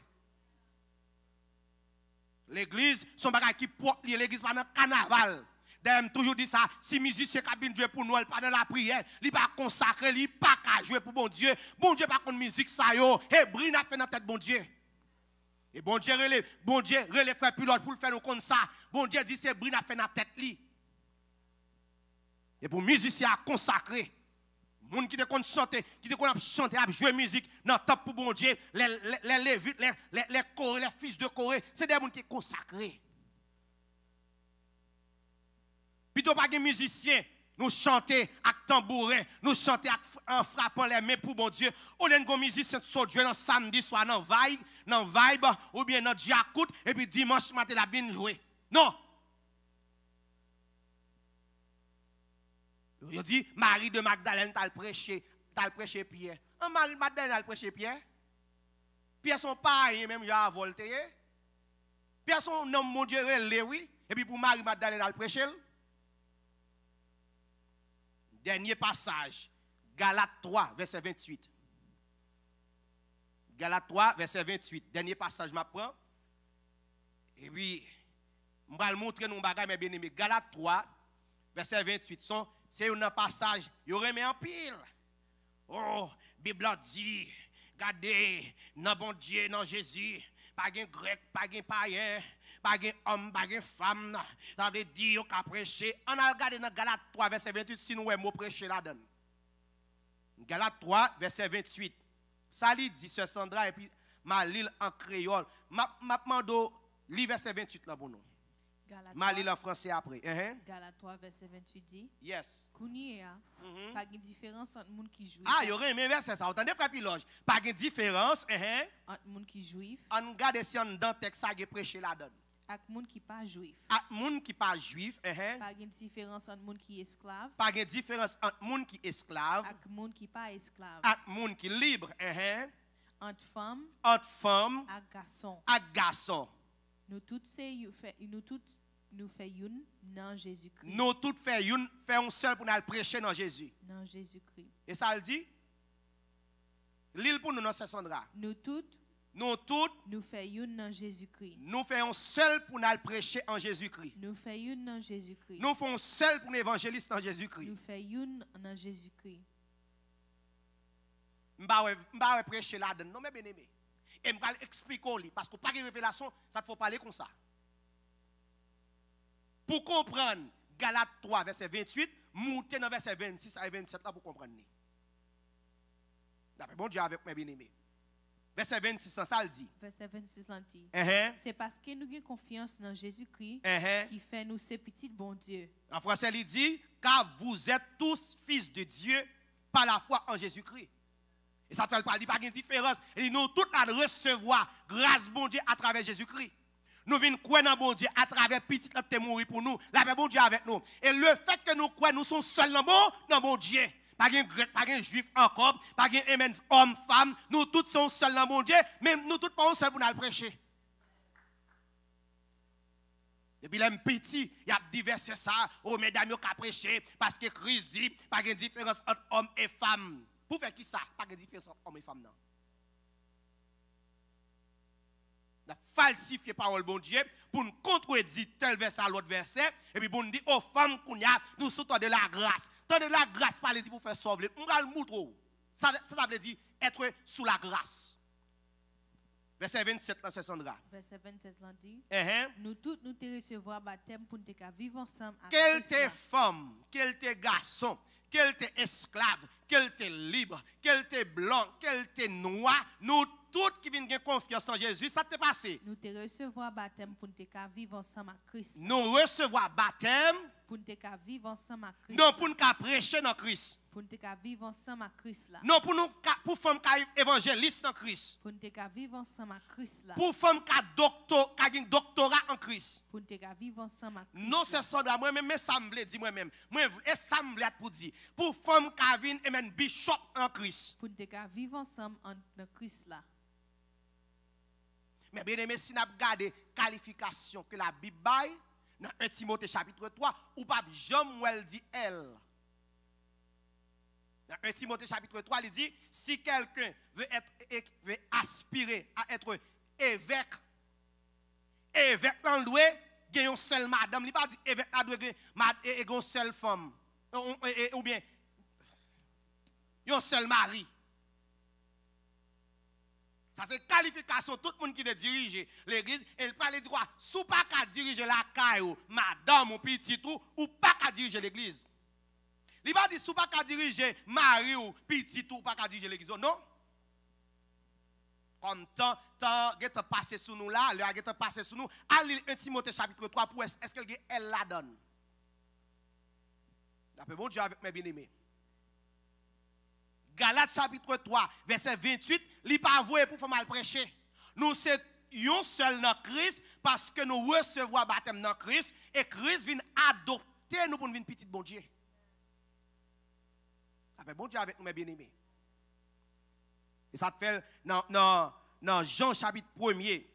Speaker 1: L'église, son bagage qui porte l'église pendant le carnaval. D'ailleurs, toujours dit ça, si musicien qui jouer pour nous, elle pas dans la prière, il pas consacré, il pas qu'à jouer pour bon Dieu. Bon Dieu pas contre musique ça yo, et brille n'a fait dans tête bon Dieu. Et bon Dieu relève frère pilote pour le faire nous comme ça. Bon Dieu dit c'est brille n'a fait dans tête li. Et pour musicien consacré, les gens qui te chanter, qui te chanter, jouer musique dans le temple pour bon Dieu, les lévites, les chorés, les fils de chorés, c'est des gens qui sont consacrés. Plutôt pas des musiciens nous chanter avec tambourin, nous chanter en frappant les mains pour bon Dieu. Ou l'en go musicien saut jouer dans samedi soir dans vibe ou bien dans jacout et puis dimanche matin la bien jouer. Non. Il dit Marie de Magdalène t'a prêché Pierre. Un Marie de Magdalène a prêché Pierre. Pierre son pareil même j'ai volté. Pierre son nom mon Dieu oui et puis pour Marie de Magdalène a prêché. Dernier passage, Galates 3, verset 28. Galates 3, verset 28. Dernier passage, je m'apprends. Et puis, je vais montrer nos bagages, mes bien-aimés. Galates 3, verset 28. C'est un passage, il remet en pile. Oh, Bible dit, regardez, dans bon Dieu, dans Jésus, pas de grec, pas de païen. Pas de homme, pas de femme. Ça veut dire qu'on a prêché. On a regardé dans Galates 3, verset 28, si nous avons prêché là-dedans. Galates 3, verset 28. Ça dit, Sœur Sandra, et puis ma lille en créole. Ma mando, lis verset 28 là pour nous. Ma lille en français après.
Speaker 2: Galates 3, verset 28 dit.
Speaker 1: Yes.
Speaker 2: Kounia, pas de différence entre les gens qui jouent.
Speaker 1: Ah, il y aurait un verset ça. Entendez, frère Piloge. Pas de différence.
Speaker 2: Entre les gens qui jouent.
Speaker 1: On regarde si on dans le texte ça a prêché là-dedans.
Speaker 2: Avec moun qui pas juif.
Speaker 1: Avec moun qui pas juif,
Speaker 2: Pas de différence entre moun qui esclave.
Speaker 1: Pas de différence entre moun qui esclave.
Speaker 2: Avec moun qui pas esclave.
Speaker 1: Avec moun qui libre,
Speaker 2: Entre femmes.
Speaker 1: Entre femmes.
Speaker 2: Avec garçons.
Speaker 1: Avec garçons.
Speaker 2: Nous toutes nous fait une dans Jésus-Christ.
Speaker 1: Nous toutes fait un seul pour nous prêcher dans Jésus.
Speaker 2: Dans Jésus-Christ.
Speaker 1: Et ça le dit? L'île pour nous dans Sandra.
Speaker 2: Nous toutes nous faisons une dans Jésus-Christ.
Speaker 1: Nous faisons seul pour nous prêcher en Jésus-Christ.
Speaker 2: Nous faisons une dans Jésus-Christ.
Speaker 1: Nous faisons seul pour nous évangéliste dans Jésus-Christ.
Speaker 2: Nous faisons une dans Jésus-Christ.
Speaker 1: Je ne vais pas prêcher là-dedans. Non, mais bien aimé. Et je vais expliquer parce que pas de révélation, ça ne faut parler comme ça. Pour comprendre Galates 3, verset 28, monter dans verset 26 à 27 là pour comprendre. D'après bon Dieu avec mes bien-aimés. Verset 26, ça le dit.
Speaker 2: Verset 26, dit. C'est parce que nous avons confiance dans Jésus-Christ qui fait nous ces petits bons Dieu.
Speaker 1: En français, il dit, car vous êtes tous fils de Dieu par la foi en Jésus-Christ. Et ça ne parle pas, il n'y a pas de différence. Il dit, nous tous allons recevoir grâce bon Dieu à travers Jésus-Christ. Nous venons croire dans bon Dieu à travers petit qui est mort pour nous. La paix bon Dieu avec nous. Et le fait que nous croyons, nous sommes seuls dans bon Dieu. Pas de grec, pas de juif encore, pas de homme, femme. Nous tous sommes seuls dans mon Dieu, mais nous tous pas seuls pour nous prêcher. Depuis les petits, il y a divers ça, aux mesdames qui ont prêché, parce que Christ dit, pas de différence entre homme et femme. Pour faire qui ça? Pas de différence entre homme et femme, non. Falsifier parole bon Dieu pour nous contredire tel verset à l'autre verset et puis pour nous dire aux femmes qu'on y a nous sommes de la grâce. Tant de la grâce pas le dire pour faire sauver. On va le montrer. Ça veut dire être sous la grâce. Verset 27 dans ce Sandra.
Speaker 2: Verset 27 là dit. Nous tous nous te recevoir baptême pour nous vivre ensemble.
Speaker 1: Quelle t'es femme, quelle t'es garçon, quelle t'es esclave, quelle t'es libre, quelle t'es blanc, quelle t'es noir, nous tout qui viennent gagner confiance en Jésus, ça t'est passé.
Speaker 2: Nous te recevoir baptême pour nous vivre ensemble à Christ.
Speaker 1: Nous recevoir baptême
Speaker 2: pour nous vivre ensemble à Christ.
Speaker 1: Non, pour nous prêcher dans Christ.
Speaker 2: Pour nous vivre ensemble à Christ là.
Speaker 1: Non, pour femmes qui évangéliste dans Christ.
Speaker 2: Pour nous vivre ensemble à Christ là.
Speaker 1: Pour femmes qui ont doctorat en Christ.
Speaker 2: Pour nous vivre ensemble à Christ.
Speaker 1: Non, c'est ça, moi-même, mais ça me veut dire moi-même. Et ça me veut pour dire. Pour femmes qui ont bishop en Christ.
Speaker 2: Pour nous vivre ensemble en Christ là.
Speaker 1: Mais bien aimé, si nous regardons la qualification que la Bible baille, dans 1 Timothée chapitre 3, ou pas Jean-Mouel dit elle. Dans 1 Timothée chapitre 3, il dit, si quelqu'un veut aspirer à être évêque dans le doué, il y a une seule madame. Il ne pas dit évêque dans le doué, il y a une seule femme. Ou bien, il y a un seul mari. Ça c'est qualification tout le monde qui veut diriger l'église et il parle de quoi sous pas qu'à diriger la caille madame ou petit ou pas qu'à diriger l'église. Il va dire sous pas qu'à diriger mari ou petit ou pas qu'à diriger l'église non. Comme tant get passé sous nous là, le get passé sous nous à 1 Timothée chapitre 3 pour est-ce qu'elle la donne. D'après bon Dieu avec mes bien-aimés. Galates chapitre 3, verset 28, il pas voué pour faire mal prêcher. Nous sommes seul dans Christ parce que nous recevons baptême dans Christ et Christ vient adopter nous pour nous venir petit bon Dieu. D'après bon Dieu avec nous mes bien-aimés. Et ça te fait dans Jean chapitre 1er,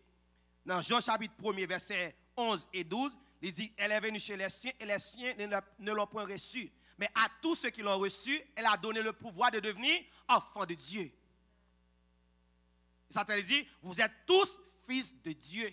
Speaker 1: dans Jean chapitre 1er, verset 11 et 12, il dit, elle est venue chez les siens et les siens ne l'ont point reçue. Mais à tous ceux qui l'ont reçu, elle a donné le pouvoir de devenir enfants de Dieu. Et ça te dit, vous êtes tous fils de Dieu.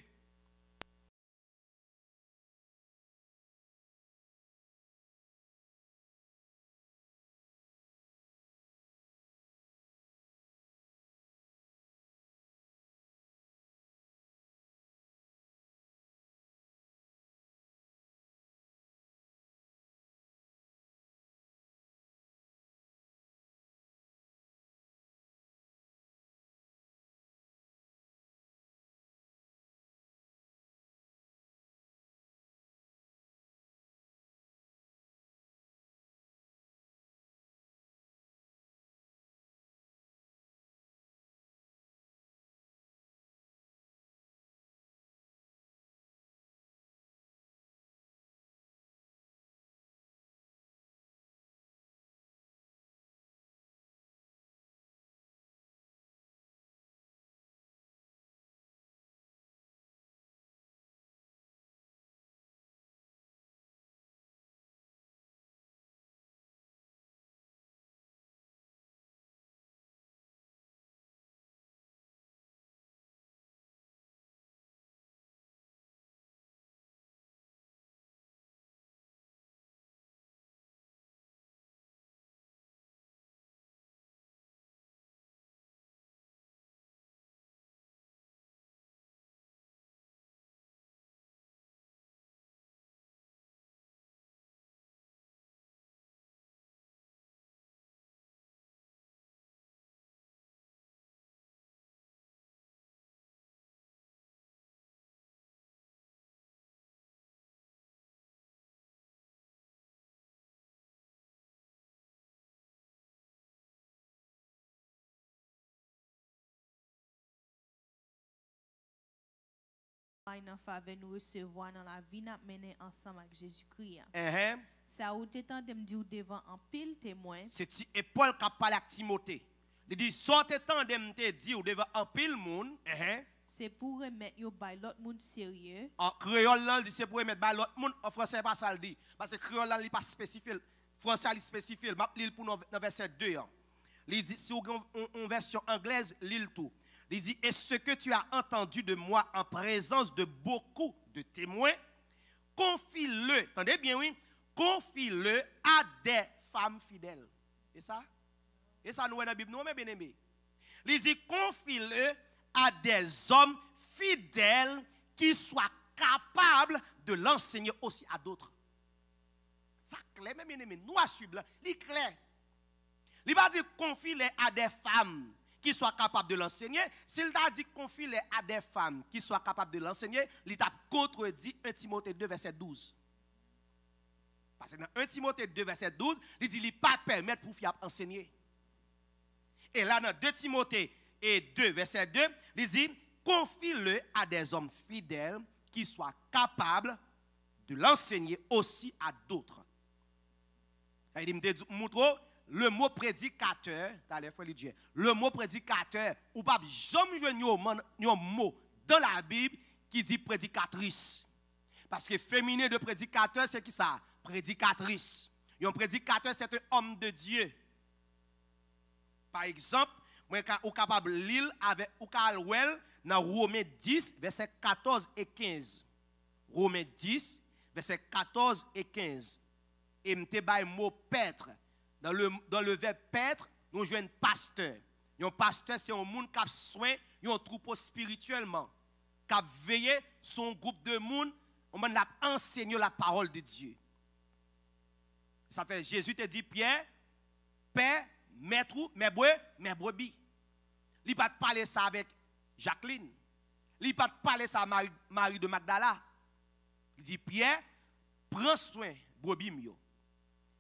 Speaker 2: En faveur nous recevoir dans la vie n'a mené ensemble avec Jésus-Christ. Ça ou t'étant de me dire devant un pile témoin.
Speaker 1: C'est Paul qui a parlé à Timothée. Il dit sortez tant de me dire devant un pile monde.
Speaker 2: C'est pour remettre yo by l'autre monde sérieux.
Speaker 1: En créole là, c'est pour remettre by l'autre monde. En français pas ça le dit parce que créole là il pas spécifié. Français il spécifié. M'a lire pour dans verset 2. Il dit si en version anglaise lire tout. Il dit, et ce que tu as entendu de moi en présence de beaucoup de témoins, confie-le, attendez bien oui, confie-le à des femmes fidèles. Et ça nous est dans la Bible, nous, mes bien-aimés. Il dit, confie-le à des hommes fidèles qui soient capables de l'enseigner aussi à d'autres. Ça clair, mes bien-aimés, nous à suivre, il est clair. Il va dire, confie-le à des femmes qui soient capables de l'enseigner. S'il a dit confie-les à des femmes qui soient capables de l'enseigner, il a contredit 1 Timothée 2, verset 12. Parce que dans 1 Timothée 2, verset 12, il dit qu'il ne pas permettre pour fiable enseigner. Et là, dans 2 Timothée 2, verset 2, il dit confie-le à des hommes fidèles qui soient capables de l'enseigner aussi à d'autres. Il dit, montre le mot prédicateur, le mot prédicateur, ou pas jamais un mot dans la Bible qui dit prédicatrice. Parce que féminin de prédicateur, c'est qui ça? Prédicatrice. Un prédicateur, c'est un homme de Dieu. Par exemple, moi, je suis capable de lire avec dans Romains 10, verset 14 et 15. Romains 10, verset 14 et 15. Et je vais le mot paître. Dans le verbe paître, nous jouons pasteur. Un pasteur, c'est un monde qui a soin, un troupeau spirituellement, qui a veillé son groupe de monde, on a enseigné la parole de Dieu. Ça fait, Jésus te dit, Pierre, Père, maître, mes brebis. Il n'a pas parlé ça avec Jacqueline. Il n'a pas parlé ça avec Marie de Magdala. Il dit, Pierre, prends soin, brebis mio.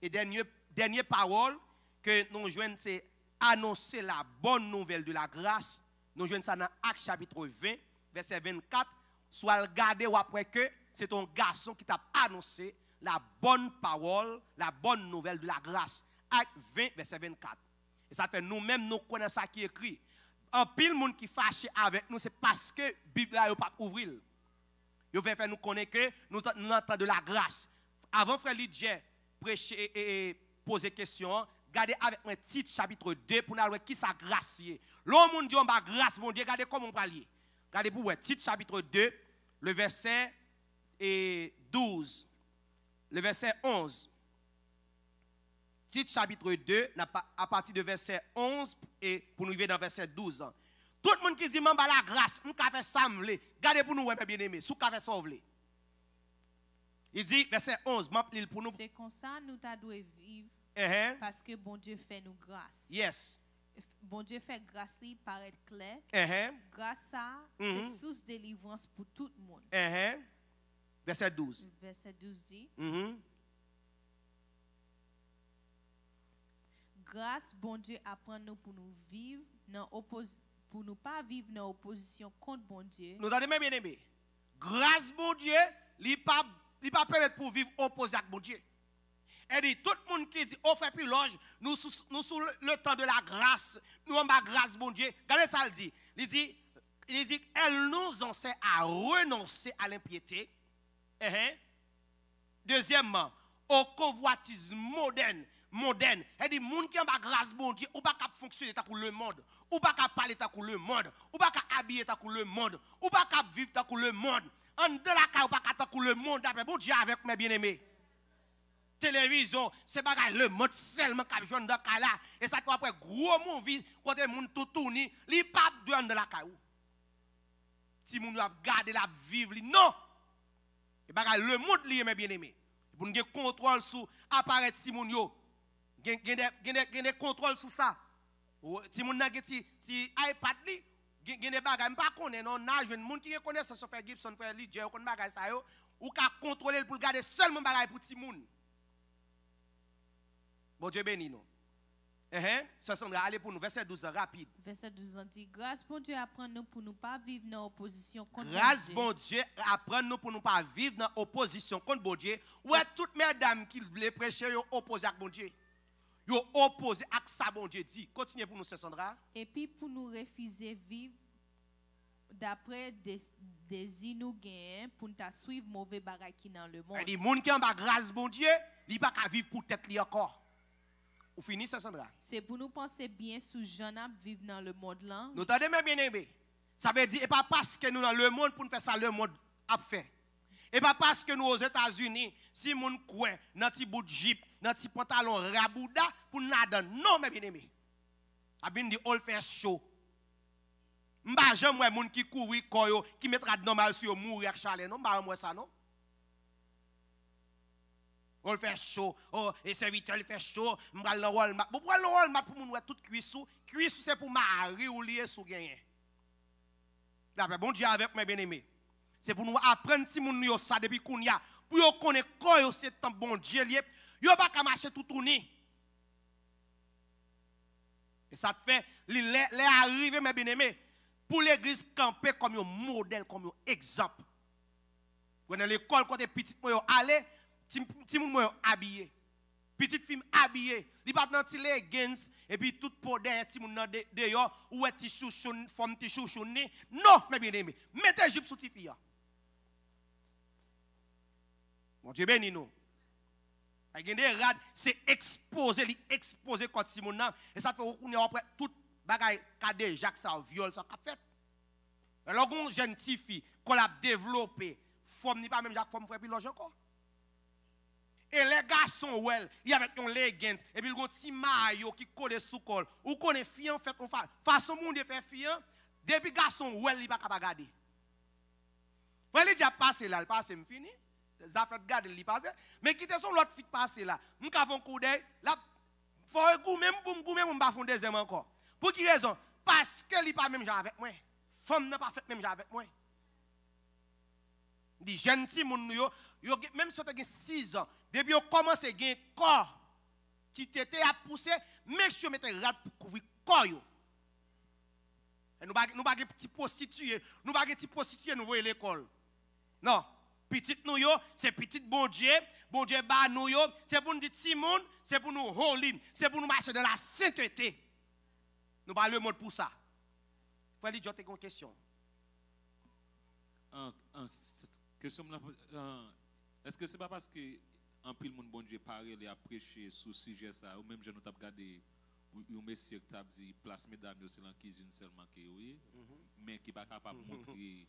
Speaker 1: Et dernière parole que nous joignons, c'est annoncer la bonne nouvelle de la grâce. Nous joignons ça dans Actes chapitre 20, verset 24. Soit regardez ou après que c'est ton garçon qui t'a annoncé la bonne parole, la bonne nouvelle de la grâce. Actes 20, verset 24. Et ça fait nous-mêmes, nous connaissons ça qui est écrit. En pile monde qui fâche avec nous, c'est parce que la Bible n'a pas ouvert. Il veut faire nous connaître que nous entendons de la grâce. Avant frère Lydia prêcher et poser question, regardez avec moi titre chapitre 2 pour nous voir qui ça gracier. L'homme dit on va grâce mon Dieu, regardez comment on va lier. Regardez pour voir titre chapitre 2, le verset 12. Le verset 11. Titre chapitre 2, à partir de verset 11 et pour nous arriver dans verset 12. Tout le monde qui dit, m'en la grâce, m'en fait ça, regardez pour nous, bien aimé, sous café sauvé. Il dit, verset 11, m'appelle pour nous.
Speaker 2: C'est comme ça, nous t'avons vivre, parce que bon Dieu fait nous grâce.
Speaker 1: Yes.
Speaker 2: Bon Dieu fait grâce, par être clair. Grâce à, c'est source de délivrance pour tout le monde.
Speaker 1: Verset 12.
Speaker 2: Verset 12 dit. Grâce, bon Dieu, apprend nous pour nous vivre pour nous pas vivre dans opposition contre bon Dieu.
Speaker 1: Nous avons bien aimé. Grâce, bon Dieu, il pas permettre pour vivre opposé à bon Dieu. Et dit tout le monde qui dit on fait plus loge, nous sous le temps de la grâce, nous avons la grâce, bon Dieu. Regardez ça, il dit elle nous enseigne à renoncer à l'impiété. Deuxièmement, au convoitisme moderne. Elle dit, moun qui a la grâce, bon Dieu, ou pas capable fonctionner pour le monde, ou pas capable parler pour le monde, ou pas capable habiller pour le monde, ou pas capable vivre pour le monde. En de la cas, ou pas capable pour le monde, d'après bon Dieu avec mes bien-aimés. Télévision, c'est pas le monde seulement qui a besoin de la là. Et ça, après, gros mon vie, quand les gens tout tournent, ils pas besoin de la caillou. Si moun a gardé la vivre, non. Et pas le monde lié, mes bien-aimés. Pour nous contrôle sur appareil si moun yo. Gen contrôle sur ça. Si moun nan gen ti iPad li, gen des bagay m'pa connait non nage moun qui connaît ça sur faire Gibson faire Lydia connait bagay ça yo ou ka contrôler pour garder seulement bagay pour ti moun. Bon Dieu béni nous. Ça Sandra allez pour nous verset 12 rapide.
Speaker 2: Verset 12 dit grâce bon Dieu apprend nous pour nous pas vivre dans opposition contre
Speaker 1: grâce bon Dieu apprend nous pour nous pas vivre dans opposition contre bon Dieu. Ou toutes mesdames qui veulent prêcher yo opposé à bon Dieu. Yo opposé à ça bon Dieu dit. Continuez pour nous Sandra.
Speaker 2: Et puis pour nous refuser vivre d'après des nous gain pour nous suivre mauvais bagay qui dans le monde.
Speaker 1: Il dit moun qui en bas grâce bon Dieu, il pas qu'à vivre pour tête li encore. Ou fini ça Sandra?
Speaker 2: C'est pour nous penser bien sous jeune âme vivre dans le monde là.
Speaker 1: Nous t'entendez bien aimé. Ça veut dire et pas parce que nous dans le monde pour nous faire ça le monde a fait. Et pas parce que nous aux États-Unis si moun coin dans petit bout de jeep, dans petit pantalon rabouda pour nadan. Non mes bien-aimés. A bien dit all fait chaud. M'ba jamais moi moun qui couri koyo qui mettra normal sur mourir chalet non m'ba moi ça non. On fait chaud, oh, et serviteur il fait chaud, m'bral le Walmart. Pour le Walmart pour moun tout cuissou c'est pour mari ou lié sou gagner. Là bon Dieu avec mes bien-aimés. C'est pour nous apprendre si moun yo ça depuis qu'on y a pour yo connaître quoi c'est tant bon Dieu lié, yo pas ka marcher tout tourner. Et ça te fait les arriver mes bien-aimés pour l'église camper comme un modèle comme un exemple. Quand dans l'école quand petit moi yo aller ti moun moi habillé petite fille habillée li pas dans ti leggings et puis tout pour derrière ti moun dehors ou ti chouchou forme ti chouchou non mes bien-aimés mettez jupe sous ti fille. Mon Dieu béni nous. C'est exposé quand ti moun nan et ça fait on après tout bagay kade Jacques ça viol ça a fait. Alors gon jeune ti fille qu'on a développé forme ni pas même Jacques forme frère puis loge encore. Et les garçons, well, il y a avec un leggings, et puis il y a un petit maillot qui colle sous col. Ou qu'on est fille, en fait, on fait façon monde de faire fille, depuis garçon, well, il va pas garder. Vous il déjà passé là, il passe, il fini. Ça fait garder, il passe. Mais quittez son l'autre fille passer là. Nous avons un coup d'œil, là, faut un même pour me on va faire deuxième encore. Pour qui raison? Parce que il pas même genre avec moi. Femme n'a pas fait même genre avec moi. Dit jeune petit monde yo même si tu as 6 ans, depuis on commence à gagner corps, qui t'était à pousser, monsieur mettez rad pour couvrir corps. Et nous pas des petits prostituées, nous pas des petits prostituées nous voyons l'école. Non, petit nous yo, c'est petit bon Dieu ba nous yo, c'est pour nous dire petit monde, c'est pour nous holy, c'est pour nous marcher dans la sainteté. Nous pas le mot pour ça. Frère Lidjo, tu as une question.
Speaker 3: Est-ce que c'est pas parce que en pile monde bon Dieu parler et a prêché sur ce sujet ça ou même je nous t'a regardé un monsieur qui t'a dit place mesdames c'est dans cuisine seulement que oui mais qui pas capable montrer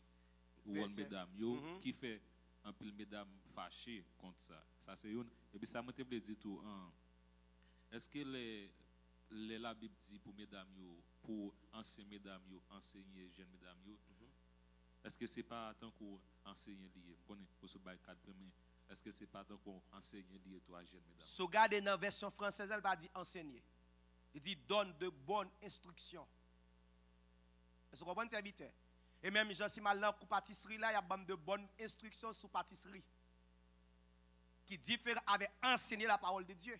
Speaker 3: où mesdames yo qui fait un pile mesdames fâchées contre ça c'est une et puis ça me te dire tout est-ce que la Bible dit pour mesdames yo pour anciennes mesdames yo enseigner jeunes mesdames yo est-ce que c'est pas tant qu'on enseigne lié connaît pour ce bail 4 premier est-ce que c'est pas tant qu'on enseigne lié toi jeunes mesdames
Speaker 1: so garder dans version française elle va dire enseigner. Il dit donne de bonnes instructions. Est-ce que vous comprenez serviteur? Et même Jean si mal dans pâtisserie là, il y a de bonnes instructions sur pâtisserie qui diffèrent avec enseigner la parole de Dieu.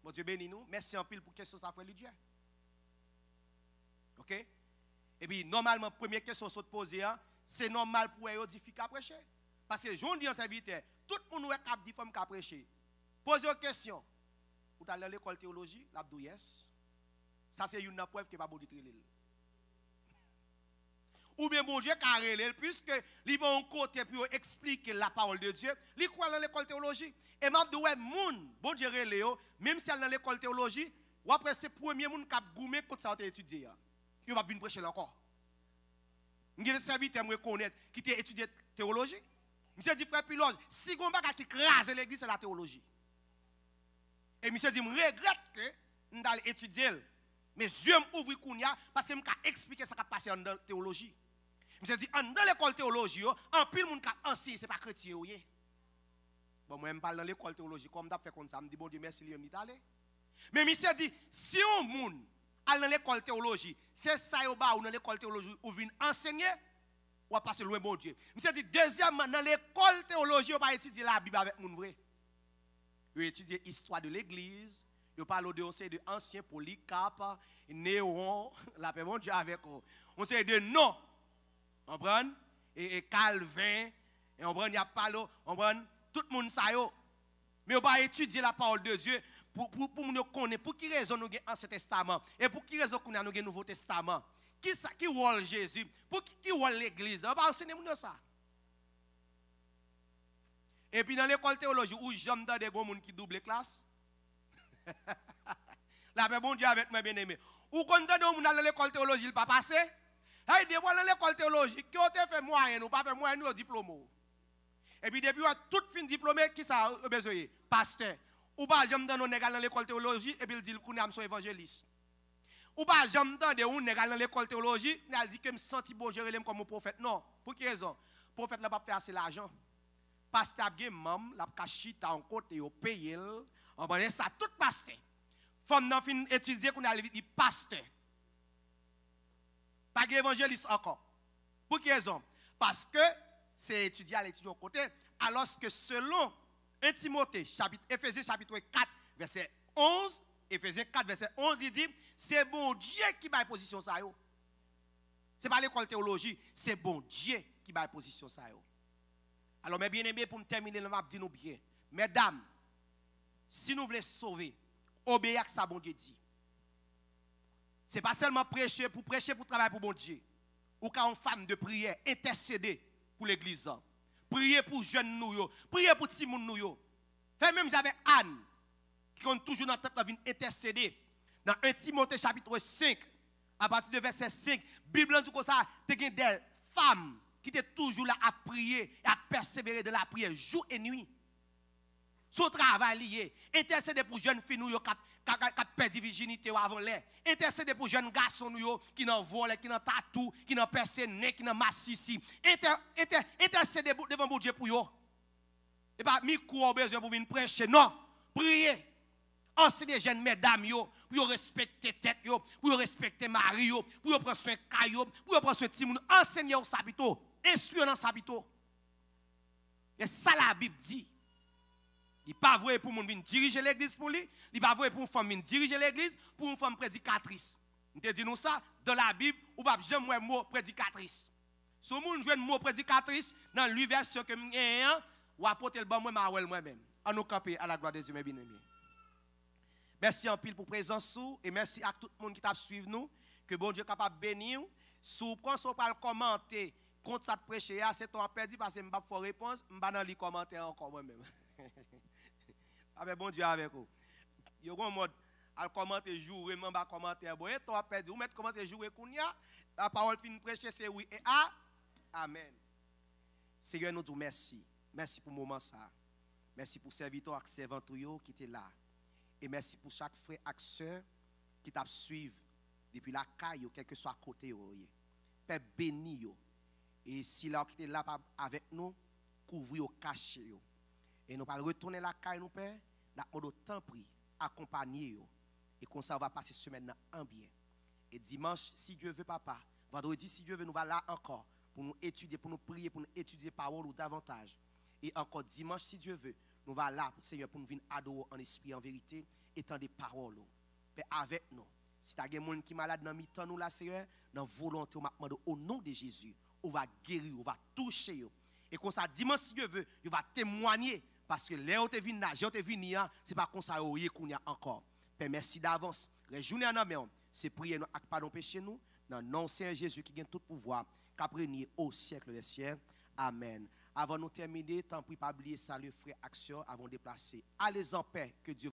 Speaker 1: Bon Dieu bénis nous. Merci en pile pour question ça frère Dieu. OK? Et puis normalement première question se poser c'est normal pour eux difficile à prêcher parce que j'en dis en serviteur, tout le monde est capable de femme à prêcher. Posez une question. Vous allez à l'école théologie, l'abdou yes. Ça c'est une preuve que pas bon titre. Ou bien bon Dieu carré puisque il va en côté pour expliquer la parole de Dieu, il croit dans l'école théologie et m'a dit ouais moun bon Dieu reléo même si elle dans l'école théologie ou après c'est premier moun qui a goumé contre ça étudier. Il va venir prêcher encore. M'gè serviteur me connaître qui t'a étudié théologie. Monsieur dit frère Piloge, si on va qui crase l'église c'est la théologie. Et monsieur dit, je regrette que je vais étudier. Mais Dieu m'ouvre kounya parce que je vais expliquer ce qui a passé dans la théologie. Monsieur dit, dans l'école théologie, en pile monde qui enseigné, ce n'est pas chrétien. Bon, moi, je parle dans l'école théologie, comme je fais comme ça, je me dis, bon Dieu, merci, je vais aller. Mais monsieur dit, si on monde dans l'école théologie, c'est ça ou dans l'école théologie, ou vient enseigner, ou va passer loin, bon Dieu. Monsieur dit, deuxièmement, dans l'école théologie, on va étudier la Bible avec mon vrai. Vous étudiez l'histoire de l'église, vous parlez de anciens Polycarpe, Néron, la paix mon Dieu avec eux. On sait de noms, on prend, et Calvin, et on prend, il y a parlé, on prend, tout le monde ça yo. Mais on va étudier la parole de Dieu pour nous connaître, pour qui raison nous avons l'Ancien Testament, et pour qui raison nous avons le Nouveau Testament. Qui rôle Jésus, pour qui rôle l'église, on va enseigner nous ça. Et puis dans l'école théologie, où j'aime dans des gens qui double classe, la paix bon Dieu avec moi bien aimé. Ou quand on dans l'école théologie, il ne pas passé. Hey, des fois dans l'école théologie, qui ont fait moyen ou pas fait moyen, nous au diplôme. Et puis depuis tout fin diplômé, qui ça a besoin? Pasteur. Ou pas j'aime dans l'école théologie, et puis il dit qu'on est son évangéliste. Ou pas j'aime dans l'école théologie, il dit que je me sens bon gérer comme un prophète. Non, pour quelle raison? Le prophète n'a pas fait assez l'argent. Pasteur a bien mam, la cachita en côté au payer, on va ça tout pasteur. Femme n'a fin étudier qu'on a dit pasteur. Pas évangéliste encore. Pour quelle raison? Parce que c'est étudier à l'étudier au côté, alors que selon 1 Timothée, Éphésiens chapitre 4, verset 11, Éphésiens 4, verset 11, il dit, c'est bon Dieu qui va position ça. Ce n'est pas l'école théologie, c'est bon Dieu qui va position ça. Alors, mes bien-aimés, pour me terminer, je vais dire bien. Mesdames, si nous voulons sauver, obéir à ce que bon Dieu dit. Ce n'est pas seulement prêcher pour travailler pour bon Dieu. Ou quand une femme de prière, intercéder pour l'église. Prier pour jeunes nous, prier pour petits moun nous. Fait même j'avais Anne, qui compte toujours dans la tête de vie intercéder. Dans 1 Timothée chapitre 5, à partir de verset 5, la Bible dit comme ça, tu as des femmes qui étaient toujours là à prier et à persévérer de la prière jour et nuit. Son travail lié, intercéder pour jeunes filles qui ont perdu virginité avant l'air, intercéder pour jeunes garçons qui n'ont volé, qui n'ont tatou, qui n'ont percé nez, qui n'ont massissi. Intercéder devant mon Dieu pour eux. Et pas micro au besoin pour venir prêcher. Non, prier. Enseigner jeunes mesdames pour respecter tête pour respecter mari pour prendre soin caillou, pour prendre soin petit monde. Enseigner au sabito, instruire dans sabito. Et ça la Bible dit. Il n'est pas vrai pour moun venir diriger l'église pour lui. Il n'est pas vrai pour une femme venir diriger l'église, pour une femme prédicatrice. On te dit nous ça, dans la Bible, ou pas jamais mot prédicatrice. Si vous avez un mot prédicatrice, dans l'universion que je ou apporter le bon moi-même. En nous camper à la gloire de Dieu, mes bien-aimés. Merci en pile pour présence et merci à tout le monde qui t'a suivi nous. Que bon Dieu est capable de bénir. Si vous prenez le commenter contre ça prêcher, c'est ton perdu parce que je n'ai pas de réponse, je ne vais pas dans les commentaires encore moi-même. Avec bon Dieu avec vous. Il y a un mode à commenter jouer, même pas commenter. Bon, ton perdu, vous mettez commencer jouer kounya, la parole fin prêcher c'est oui et amen. Seigneur nous dit merci. Merci pour le moment ça. Merci pour serviteur et servante qui était là. Et merci pour chaque frère et sœur qui t'a suivi depuis la caille, quel que soit côté. Père béni. Et si là qui était là avec nous, couvrir, cacher. Et nous allons retourner la caille, nous, Père, nous allons temps pris, accompagner. Et comme ça, on va passer semaine en bien. Et dimanche, si Dieu veut, papa, vendredi, si Dieu veut, nous allons là encore pour nous étudier, pour nous prier, pour nous étudier parole ou davantage. Et encore dimanche, si Dieu veut, nous allons là, Seigneur, pour nous venir adorer en esprit, en vérité, étant des paroles. Père, avec nous. Si tu as des gens qui sont malades dans mi-temps, nous là, Seigneur, dans volonté, au nom de Jésus, on va guérir, on va toucher. Et comme ça, dimanche, si Dieu veut, il va témoigner. Parce que là où tu es venu nager, tu es venu, ce n'est pas comme ça qu'on y a encore. Père, merci d'avance. Réjouis en nous, c'est prier nous avec pardon péché nous. Dans le nom de Saint Jésus qui gagne tout pouvoir, qu'après au siècle des siècles. Amen. Avant de terminer, tant pis pas oublier salut frère action avant de déplacer. Allez en paix, que Dieu